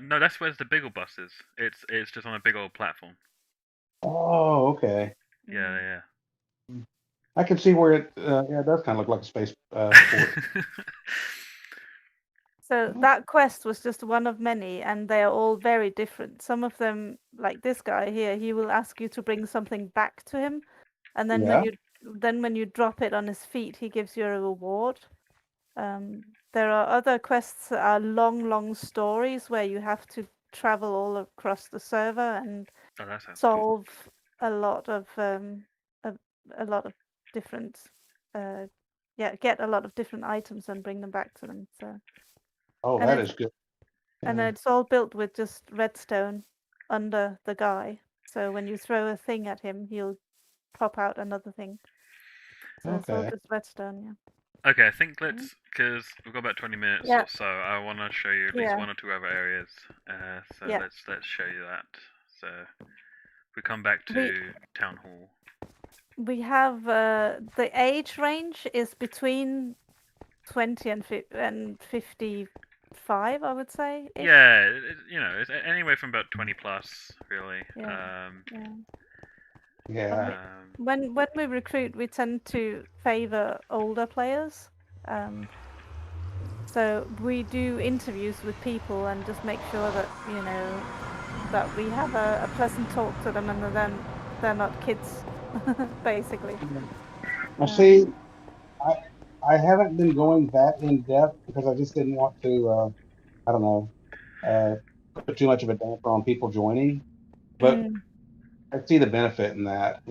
No, that's where the big old bus is. It's just on a big old platform. Oh, okay. Yeah. I can see where it. It does kind of look like a space port. So that quest was just one of many, and they are all very different. Some of them, like this guy here, he will ask you to bring something back to him, and then Yeah. when you drop it on his feet, he gives you a reward. There are other quests that are long stories where you have to travel all across the server and Oh, that sounds cool. solve a lot of different get a lot of different items and bring them back to them. So Oh, and that it's is good. and Yeah. it's all built with just redstone under the guy. So when you throw a thing at him, he'll pop out another thing. So it's all Okay. just redstone, yeah. Okay, I think because we've got about 20 minutes Yeah. or so. I want to show you at least Yeah. one or two other areas. So Yeah. let's show you that. So we come back to town hall. We have the age range is between 20 and 55, I would say. Yeah, it's anywhere from about 20 plus, really. Yeah. Yeah. When we recruit, we tend to favor older players. So we do interviews with people and just make sure that that we have a pleasant talk to them, and then they're not kids, basically. Well, see, I haven't been going that in depth because I just didn't want to, I don't know, put too much of a damper on people joining. But I see the benefit in that.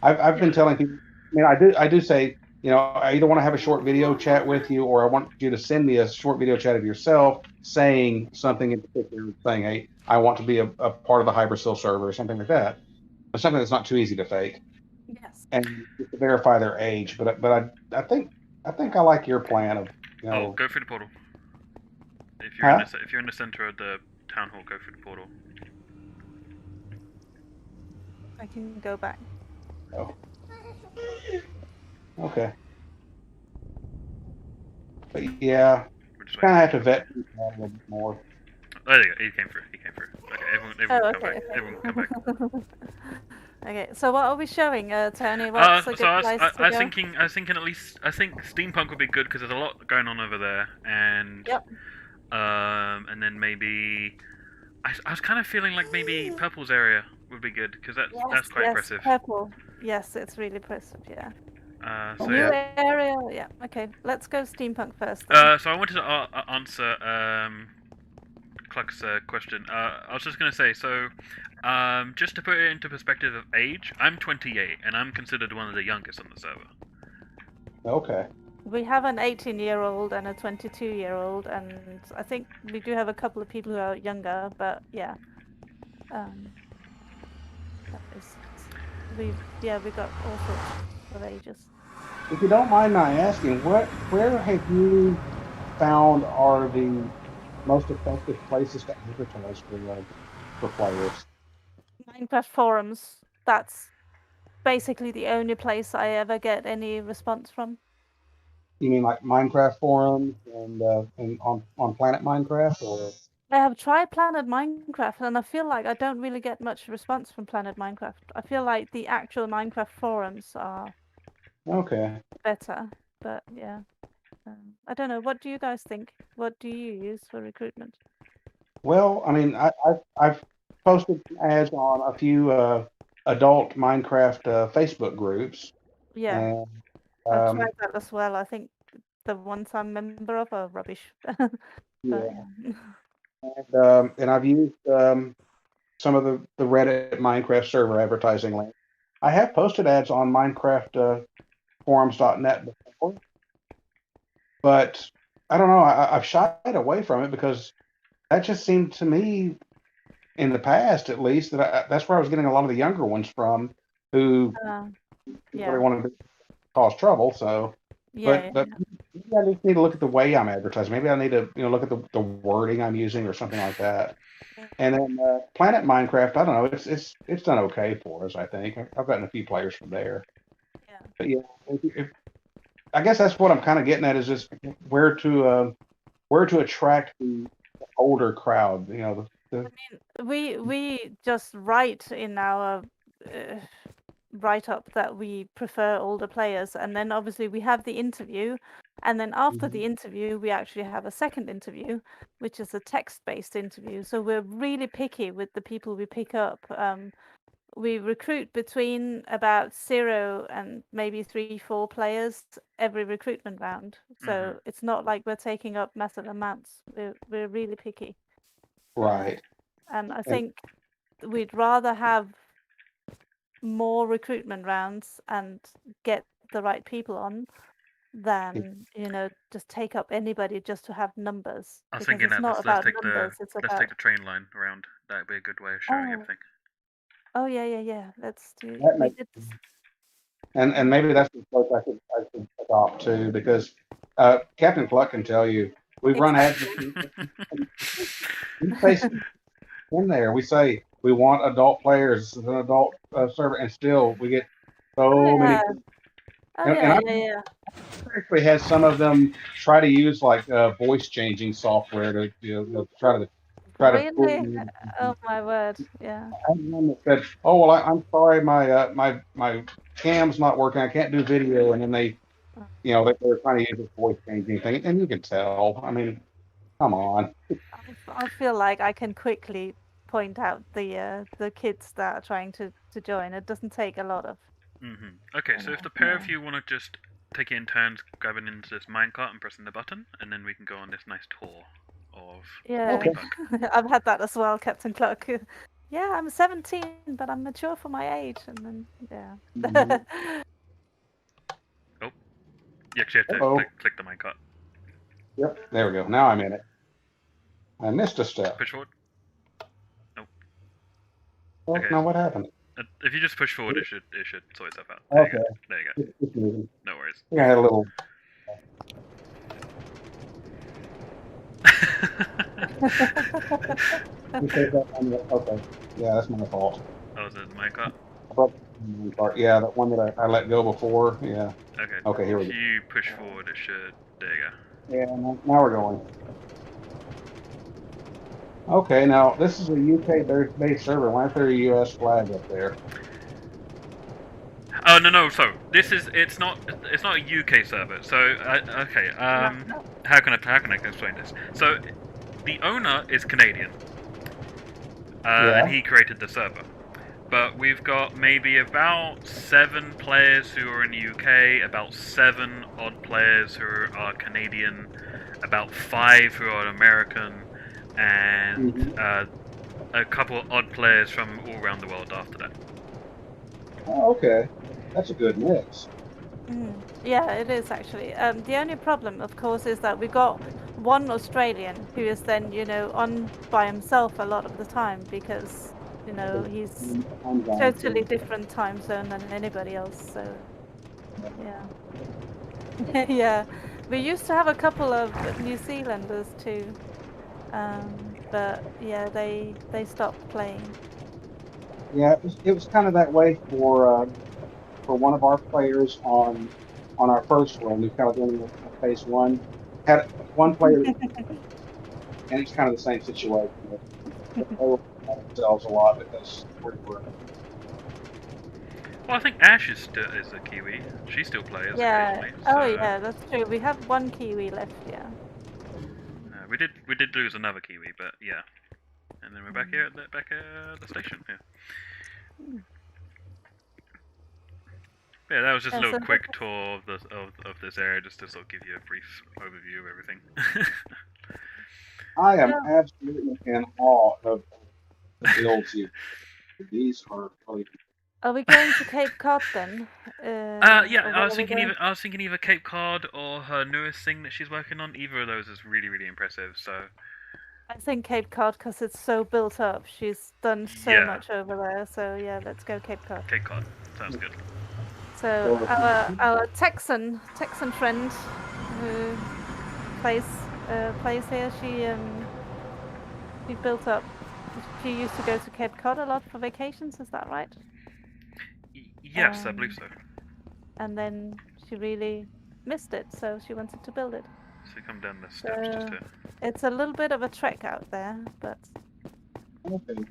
I've been telling people. I mean, I do say, I either want to have a short video chat with you, or I want you to send me a short video chat of yourself saying something in particular, saying, "Hey, I want to be a part of the Hypersil server," or something like that. But something that's not too easy to fake. Yes. And just to verify their age. But I think I like your plan of Oh, go through the portal. If you're in the center of the town hall, go through the portal. I can go back. Oh. Okay. But yeah, kind of have to vet people out a little bit more. Oh, there you go. He came through. Okay, everyone come back. Okay. Everyone come back. Okay, so what are we showing, Tony? What's a good place to I go? was thinking at least I think steampunk would be good because there's a lot going on over there, and and then maybe I was kind of feeling like maybe Purple's area would be good because that's quite impressive. Purple. Yes, it's really impressive. Yeah. So New yeah. area. Yeah. Okay, let's go steampunk first. So I wanted to answer Cluck's question. I was just gonna say just to put it into perspective of age, I'm 28 and I'm considered one of the youngest on the server. Okay. We have an 18-year-old and a 22-year-old, and I think we do have a couple of people who are younger, but yeah. We got all sorts of ages. If you don't mind my asking, where have you found are the most effective places to advertise for players? Minecraft forums. That's basically the only place I ever get any response from. You mean like Minecraft forums and on Planet Minecraft, or? I have tried Planet Minecraft, and I feel like I don't really get much response from Planet Minecraft. I feel like the actual Minecraft forums are better, but yeah. I don't know. What do you guys think? What do you use for recruitment? Well, I mean, I've posted ads on a few adult Minecraft Facebook groups. Yeah, and, I've tried that as well. I think the ones I'm a member of are rubbish. Yeah. And I've used some of the Reddit Minecraft server advertising links. I have posted ads on Minecraft forums.net before, but I don't know. I've shied away from it because that just seemed to me, in the past at least, that's where I was getting a lot of the younger ones from, who really wanted to cause trouble. So, but maybe I just need to look at the way I'm advertising. Maybe I need to look at the wording I'm using or something like that. And then Planet Minecraft, I don't know, it's done okay for us. I think I've gotten a few players from there. Yeah. But yeah, I guess that's what I'm kind of getting at, is just where to attract the older crowd. I mean, we just write in our write up that we prefer older players, and then obviously we have the interview, And then after the interview, we actually have a second interview, which is a text-based interview. So we're really picky with the people we pick up. We recruit between about 0 and maybe 3-4 players every recruitment round. So it's not like we're taking up massive amounts. We're really picky. Right. And I think we'd rather have more recruitment rounds and get the right people on than just take up anybody just to have numbers. I was Because thinking it's that not about numbers, it's let's about take the train line around. That'd be a good way of showing everything. oh yeah. Let's do That we makes did this. and maybe that's the approach I could adopt too, because Captain Cluck can tell you we run ads. We say in there, we say we want adult players, as an adult server, and still we get so many. And I Yeah. actually had some of them try to use like voice changing software to try to fool Really? you. Oh my word. Yeah. I had one that said, "Oh well, I'm sorry, my cam's not working. I can't do video." And then they were trying to use this voice changing thing, and you can tell. I mean, come on. I feel like I can quickly point out the kids that are trying to join. It doesn't take a lot of Okay, so if the pair of you want to just take it in turns grabbing into this minecart and pressing the button, and then we can go on this nice tour of yeah. Bedrock. I've had that as well, Captain Cluck. Yeah, I'm 17, but I'm mature for my age, and then yeah. Oh, you actually have to click the minecart. Yep, there we go. Now I'm in it. I missed a step. Push forward. Nope. Oh, Okay. now what happened? If you just push forward, it should sort itself out. Okay. There you go. It's moving. No worries. I think I had a little. Okay. Yeah, that's my fault. Oh, is it the minecart? Yeah, that one that I let go before. Yeah. Okay. Okay, here we go. If you push forward, it should. There you go. Yeah, now we're going. Okay, now this is a UK-based server. Why is there a US flag up there? Oh no! So it's not a UK server. So okay. How can I explain this? So the owner is Canadian, and he created the server. But we've got maybe about 7 players who are in the UK, about 7 odd players who are Canadian, about 5 who are American, and a couple of odd players from all around the world after that. Oh, okay. That's a good mix. Yeah, it is actually. The only problem, of course, is that we got one Australian who is then, on by himself a lot of the time because, he's totally different time zone than anybody else. So, yeah. Yeah. We used to have a couple of New Zealanders too, but yeah, they stopped playing. Yeah, it was kind of that way for one of our players on our first run. We kind of doing phase 1. Had one player, and it's kind of the same situation. They were themselves a lot because we were. Well, I think Ash is a Kiwi. She still plays occasionally. Oh yeah, that's true. We have one Kiwi left. Yeah. We did lose another Kiwi, but yeah. And then we're back here at the station. Yeah. Yeah, that was just a little quick tour of this area, just to sort of give you a brief overview of everything. I am absolutely in awe of the builds you. These are really. Are we going to Cape Cod then? Yeah, I was thinking either Cape Cod or her newest thing that she's working on. Either of those is really, really impressive. So I think Cape Cod because it's so built up. She's done so much over there. So yeah, let's go Cape Cod. Cape Cod sounds good. So our Texan friend who plays here, she built up. She used to go to Cape Cod a lot for vacations. Is that right? Yes, I believe so. And then she really missed it, so she wanted to build it. So you come down the steps just to. It's a little bit of a trek out there, but. Okay.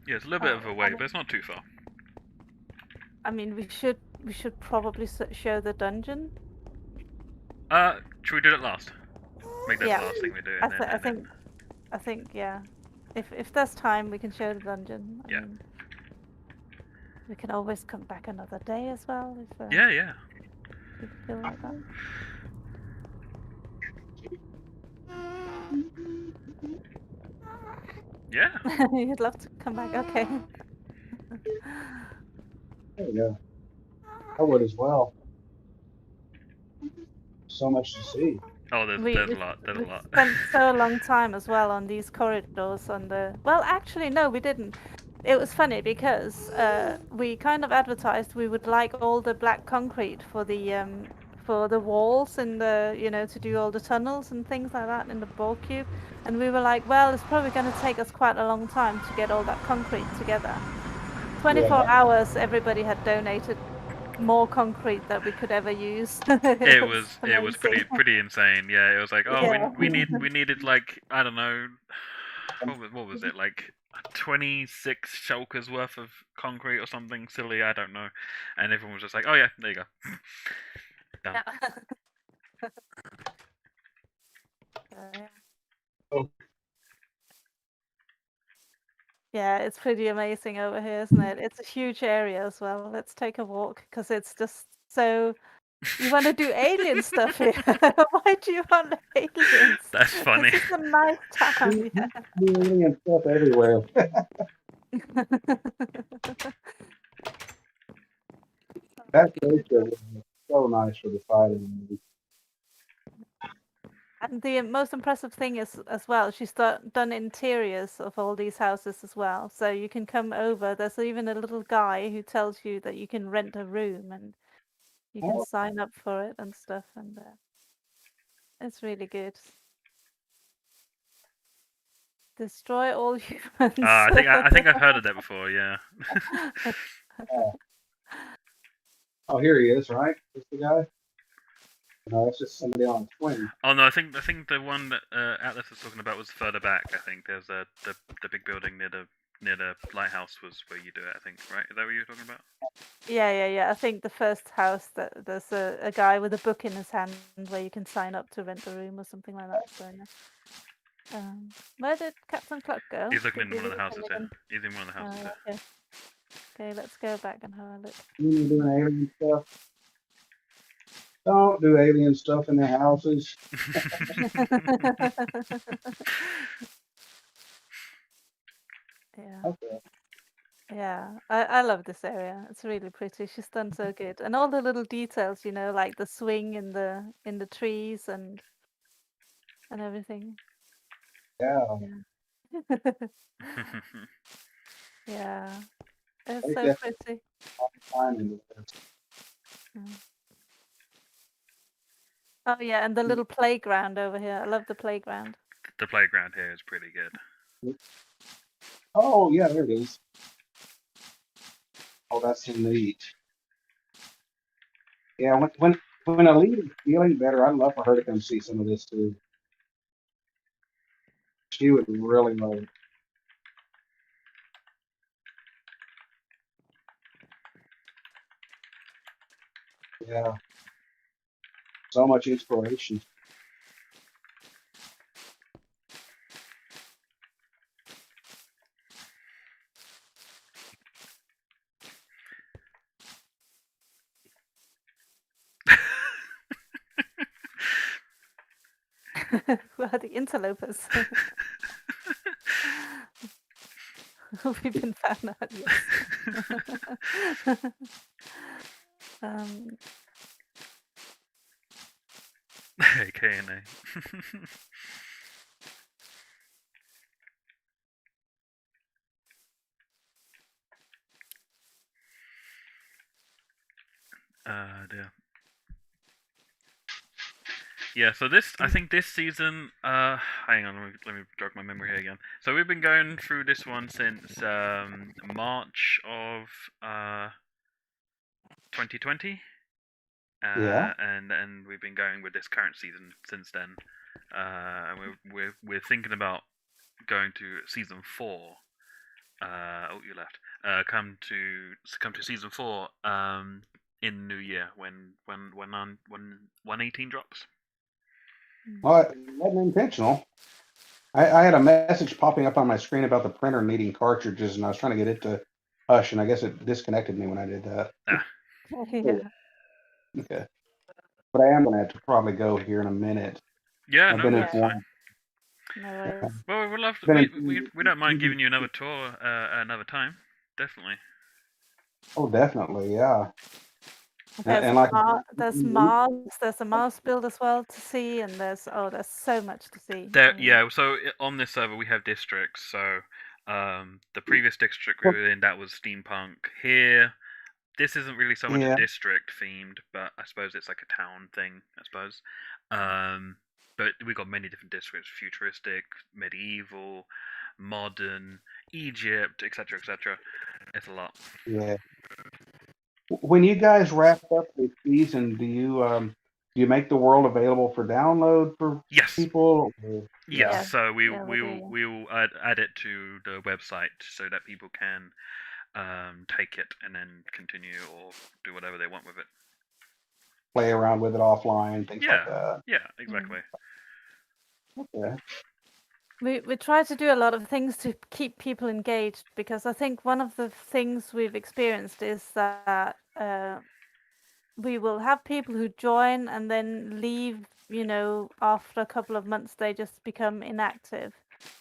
Yeah, it's a little bit of a way, but it's not too far. I mean, we should probably show the dungeon. Should we do it last? Make that Yeah. the last thing we do, and I think yeah. If there's time, we can show the dungeon. I Yeah. mean, we can always come back another day as well if Yeah. you feel like that. Yeah. You'd love to come back. Okay. There we go. I would as well. So much to see. Oh, there's a lot. There's a we lot. spent so long time as well on these corridors on the. Well, actually, no, we didn't. It was funny because we kind of advertised we would like all the black concrete for the walls and to do all the tunnels and things like that in the ball cube, and we were like, well, it's probably going to take us quite a long time to get all that concrete together. 24 hours, everybody had donated more concrete that we could ever use. It was pretty insane. Yeah, it was like, oh, Yeah. we needed like, I don't know, what was it, like 26 shulkers worth of concrete or something silly, I don't know. And everyone was just like, oh yeah, there you go. Done. Oh. Yeah, it's pretty amazing over here, isn't it? It's a huge area as well. Let's take a walk because it's just so. You want to do alien stuff here? Why do you want aliens? That's funny. This is a nice town. Yeah. Alien stuff everywhere. That nature was so nice for the fighting. And the most impressive thing is, as well, she's done interiors of all these houses as well. So you can come over. There's even a little guy who tells you that you can rent a room and you can sign up for it and stuff. And it's really good. Destroy all humans. I think I've heard of that before. Yeah. Oh, here he is, right? This the guy? No, that's just somebody on a twin. Oh no, I think the one that Atlas was talking about was further back. I think there's the big building near the lighthouse was where you do it. I think, right? Is that what you were talking about? Yeah. I think the first house that there's a guy with a book in his hand where you can sign up to rent a room or something like that. So yeah. Where did Captain Cluck go? He's looking in one of the houses here. He's in one of the houses here. Okay, let's go back and have a look. You doing alien stuff? Don't do alien stuff in their houses. Yeah. Okay. Yeah, I love this area. It's really pretty. She's done so good, and all the little details, like the swing in the trees and everything. Yeah. Yeah, it's so pretty. Oh yeah, and the little playground over here. I love the playground. The playground here is pretty good. Oh yeah, there it is. Oh, that's neat. Yeah, when a lead is feeling better, I'd love for her to come see some of this too. She would really love it. Yeah. So much inspiration. Who are the interlopers? We've been found out, yes. K&A. Dear. Yeah, so I think this season, hang on, let me jog my memory here again. So we've been going through this one since March of 2020. Yeah. And we've been going with this current season since then. And we're thinking about going to season 4 you left. Come to season 4. In New Year when 118 drops. Well, it wasn't intentional. I had a message popping up on my screen about the printer needing cartridges, and I was trying to get it to hush, and I guess it disconnected me when I did that. Ah, Yeah. Okay. But I am going to have to probably go here in a minute. yeah, I've no, been that's fine. informed. No worries. Well, we'd love to, Been we don't mind giving informed. you another tour another time. Definitely. Oh, definitely, yeah. There's And like, there's Mars. There's a Mars build as well to see, and there's so much to see. There, yeah. So on this server we have districts. So the previous district we were in, that was steampunk. Here, this isn't really so much yeah, a district themed, but I suppose it's like a town thing. I suppose. But we got many different districts: futuristic, medieval, modern, Egypt, etc., etc. It's a lot. yeah. When you guys wrap up the season, do you make the world available for download for Yes. people? Yes, Yeah. so we Yeah, we we will do, we will add it to the website so that people can take it and then continue or do whatever they want with it. Play around with it offline, things like that. Yeah, exactly. Okay. We try to do a lot of things to keep people engaged, because I think one of the things we've experienced is that we will have people who join and then leave. After a couple of months, they just become inactive.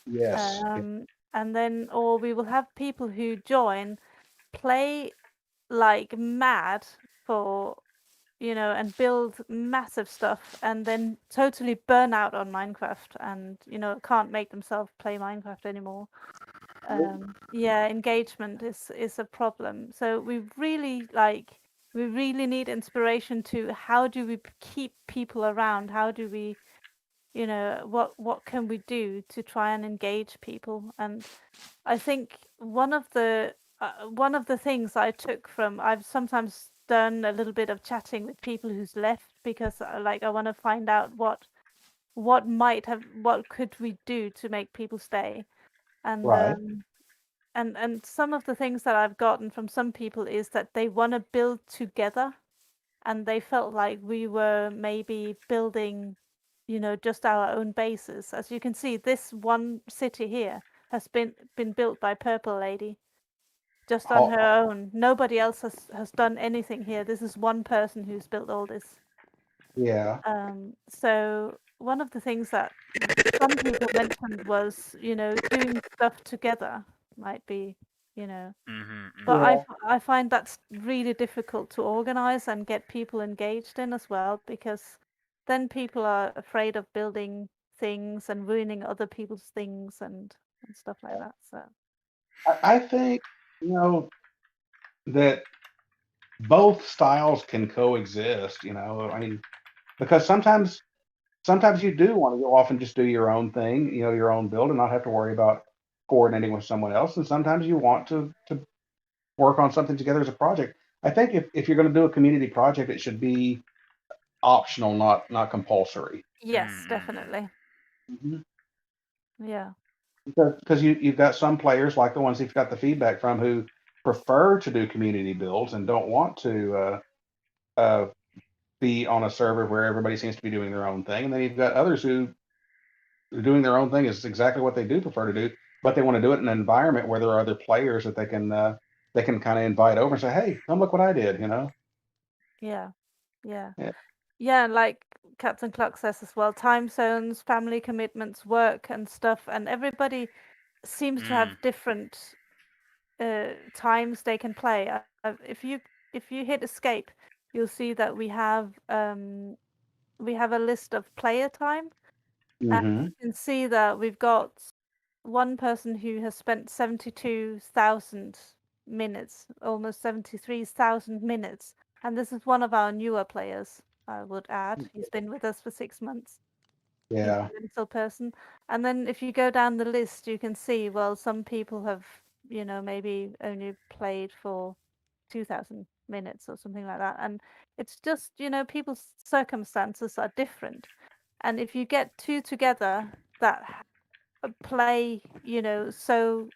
Yes. And then, or we will have people who join, play like mad for, and build massive stuff, and then totally burn out on Minecraft, and can't make themselves play Minecraft anymore. Yeah, engagement is a problem. So we really need inspiration to how do we keep people around? How do we, what can we do to try and engage people? And I think one of the things I took from, I've sometimes done a little bit of chatting with people who's left, because I want to find out what could we do to make people stay. And Right. and some of the things that I've gotten from some people is that they want to build together, and they felt like we were maybe building, just our own bases. As you can see, this one city here has been built by Purple Lady, just on her own. Nobody else has done anything here. This is one person who's built all this. Yeah. So one of the things that some people mentioned was, doing stuff together might be, but Yeah. I find that's really difficult to organize and get people engaged in as well, because then people are afraid of building things and ruining other people's things and stuff like that. So I think, that both styles can coexist, I mean, because sometimes you do want to go off and just do your own thing, your own build, and not have to worry about coordinating with someone else. And sometimes you want to work on something together as a project. I think if you're going to do a community project, it should be optional, not compulsory. yes, definitely. Mhm. Yeah. Because you've got some players, like the ones you've got the feedback from, who prefer to do community builds and don't want to be on a server where everybody seems to be doing their own thing. And then you've got others who are doing their own thing is exactly what they do prefer to do, but they want to do it in an environment where there are other players that they can kind of invite over and say, "Hey, come look what I did," Yeah. Yeah. Yeah. Yeah, like Captain Cluck says as well, time zones, family commitments, work and stuff, and everybody seems to have different times they can play. If you hit escape, you'll see that we have a list of player time, and Mm-hmm. you can see that we've got one person who has spent 72,000 minutes, almost 73,000 minutes, and this is one of our newer players, I would add. He's been with us for 6 months. He's Yeah. a little person. And then if you go down the list, you can see, well, some people have, maybe only played for 2,000 minutes or something like that. And it's just, people's circumstances are different. And if you get two together that play, so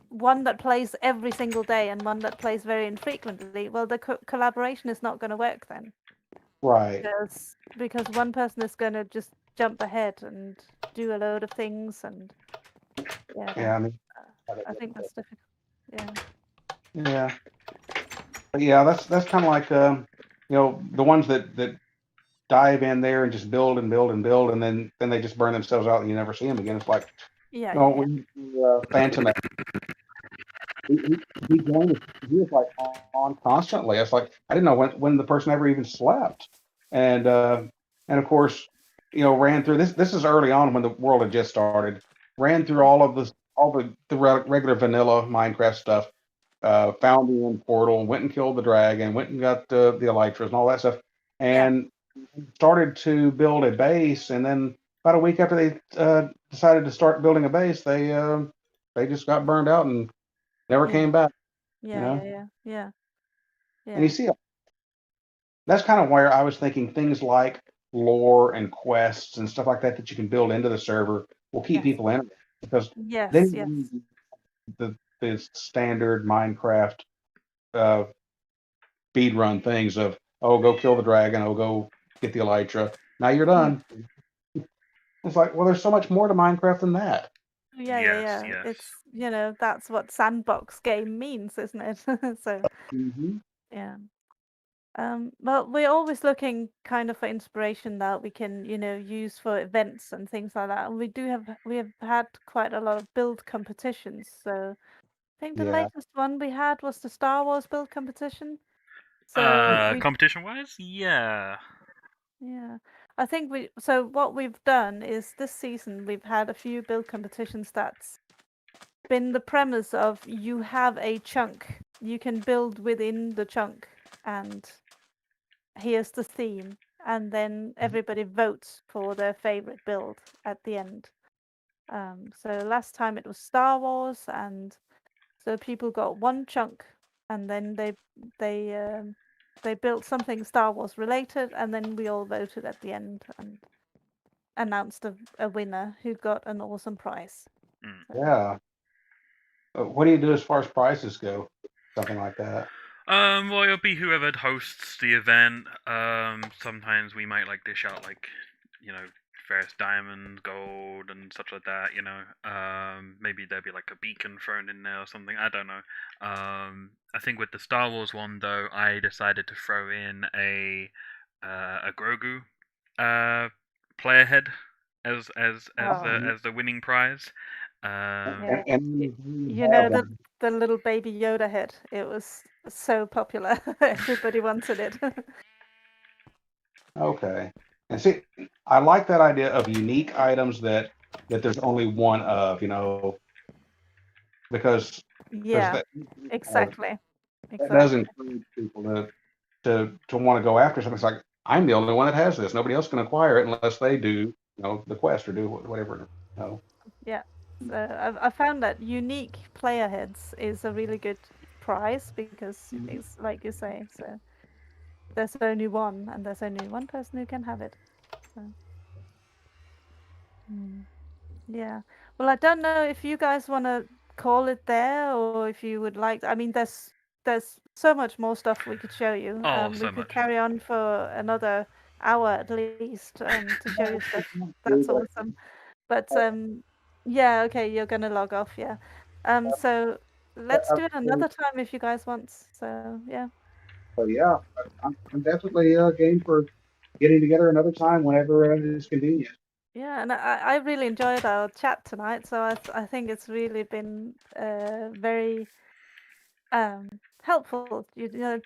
one that plays every single day and one that plays very infrequently, well, the collaboration is not going to work then. Right. Because one person is going to just jump ahead and do a load of things, and Yeah, I mean, I think that's difficult. Yeah. yeah. But yeah, that's kind of like the ones that dive in there and just build and build and build, and then they just burn themselves out and you never see them again. It's like, when Phantom, he joined us, he was like on constantly. It's like I didn't know when the person ever even slept, and of course, ran through this. This is early on when the world had just started. Ran through all the regular vanilla Minecraft stuff. Found the end portal, went and killed the dragon, went and got the elytras and all that stuff, and started to build a base. And then about a week after they decided to start building a base, they just got burned out and never came back. Yeah. And you see, that's kind of where I was thinking things like lore and quests and stuff like that that you can build into the server will keep people in it, because then the standard Minecraft speed run things of, oh, go kill the dragon, oh, go get the elytra, now you're done. It's like, well, there's so much more to Minecraft than that. Yeah. It's that's what sandbox game means, isn't it? So yeah. Well, we're always looking kind of for inspiration that we can use for events and things like that, and we have had quite a lot of build competitions. So I think the latest one we had was the Star Wars build competition. So competition-wise, yeah. I think what we've done is this season we've had a few build competitions that's been the premise of you have a chunk, you can build within the chunk, and here's the theme, and then everybody votes for their favorite build at the end. So last time it was Star Wars, and so people got one chunk, and then they built something Star Wars related, and then we all voted at the end and announced a winner who got an awesome prize. Yeah. What do you do as far as prizes go? Something like that. Well, it'll be whoever hosts the event. Sometimes we might dish out various diamonds, gold, and such like that. Maybe there'll be a beacon thrown in there or something. I don't know. I think with the Star Wars one though, I decided to throw in a Grogu player head as the winning prize. The little baby Yoda head. It was so popular. Everybody wanted it. Okay. And see, I like that idea of unique items that there's only one of, because exactly. That does encourage people to want to go after something. It's like, I'm the only one that has this. Nobody else can acquire it unless they do, the quest or do whatever. Yeah. So I found that unique player heads is a really good prize because it's like you say, so there's only one, and there's only one person who can have it. So. Yeah. Well, I don't know if you guys want to call it there, or if you would like. I mean, there's so much more stuff we could show you. We could carry on for another hour at least to show you stuff. That's awesome. But yeah, okay, you're gonna log off, yeah. So let's do it another time if you guys want. So yeah. So yeah, I'm definitely game for getting together another time whenever it is convenient. Yeah, and I really enjoyed our chat tonight. So I think it's really been very helpful,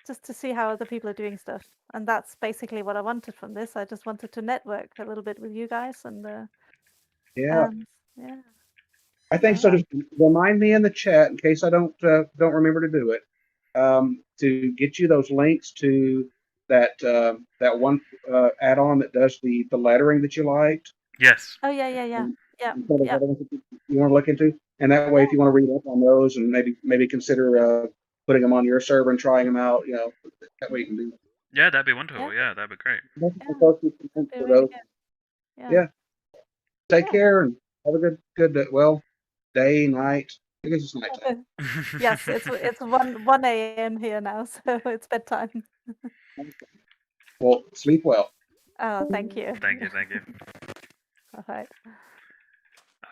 just to see how other people are doing stuff. And that's basically what I wanted from this. I just wanted to network a little bit with you guys, and yeah. I think All so. Just remind me in the chat in case I don't remember to do it. To get you those links to that one add-on that does the lettering that you liked. Yes. Oh yeah. You want to look into, and that way, if you want to read up on those and maybe consider putting them on your server and trying them out, that way you can do it. Yeah, that'd be wonderful. Yeah, that'd be great. Yeah. Take care and have a good day, night. I guess it's nighttime. Yes, it's 1 a.m. here now, so it's bedtime. Well, sleep well. Oh, thank you. Thank you. All right.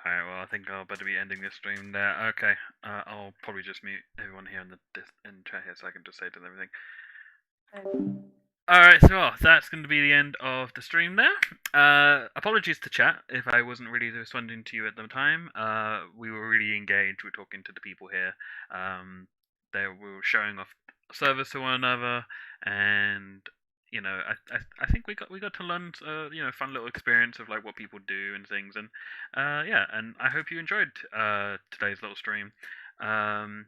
Alright, well, I think I'll better be ending this stream there. Okay, I'll probably just mute everyone here in the chat here so I can just say to them everything. Alright, so that's going to be the end of the stream there. Apologies to chat if I wasn't really responding to you at the time. We were really engaged. We were talking to the people here. We were showing off service to one another, and I think we got to learn fun little experience of like what people do and things, and and I hope you enjoyed today's little stream, and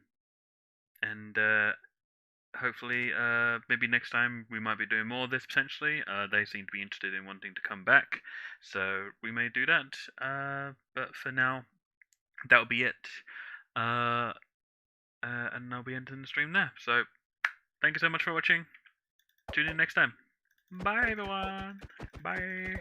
hopefully maybe next time we might be doing more of this potentially. They seem to be interested in wanting to come back, so we may do that. But for now, that'll be it. And I'll be ending the stream there. So thank you so much for watching. Tune in next time. Bye everyone. Bye.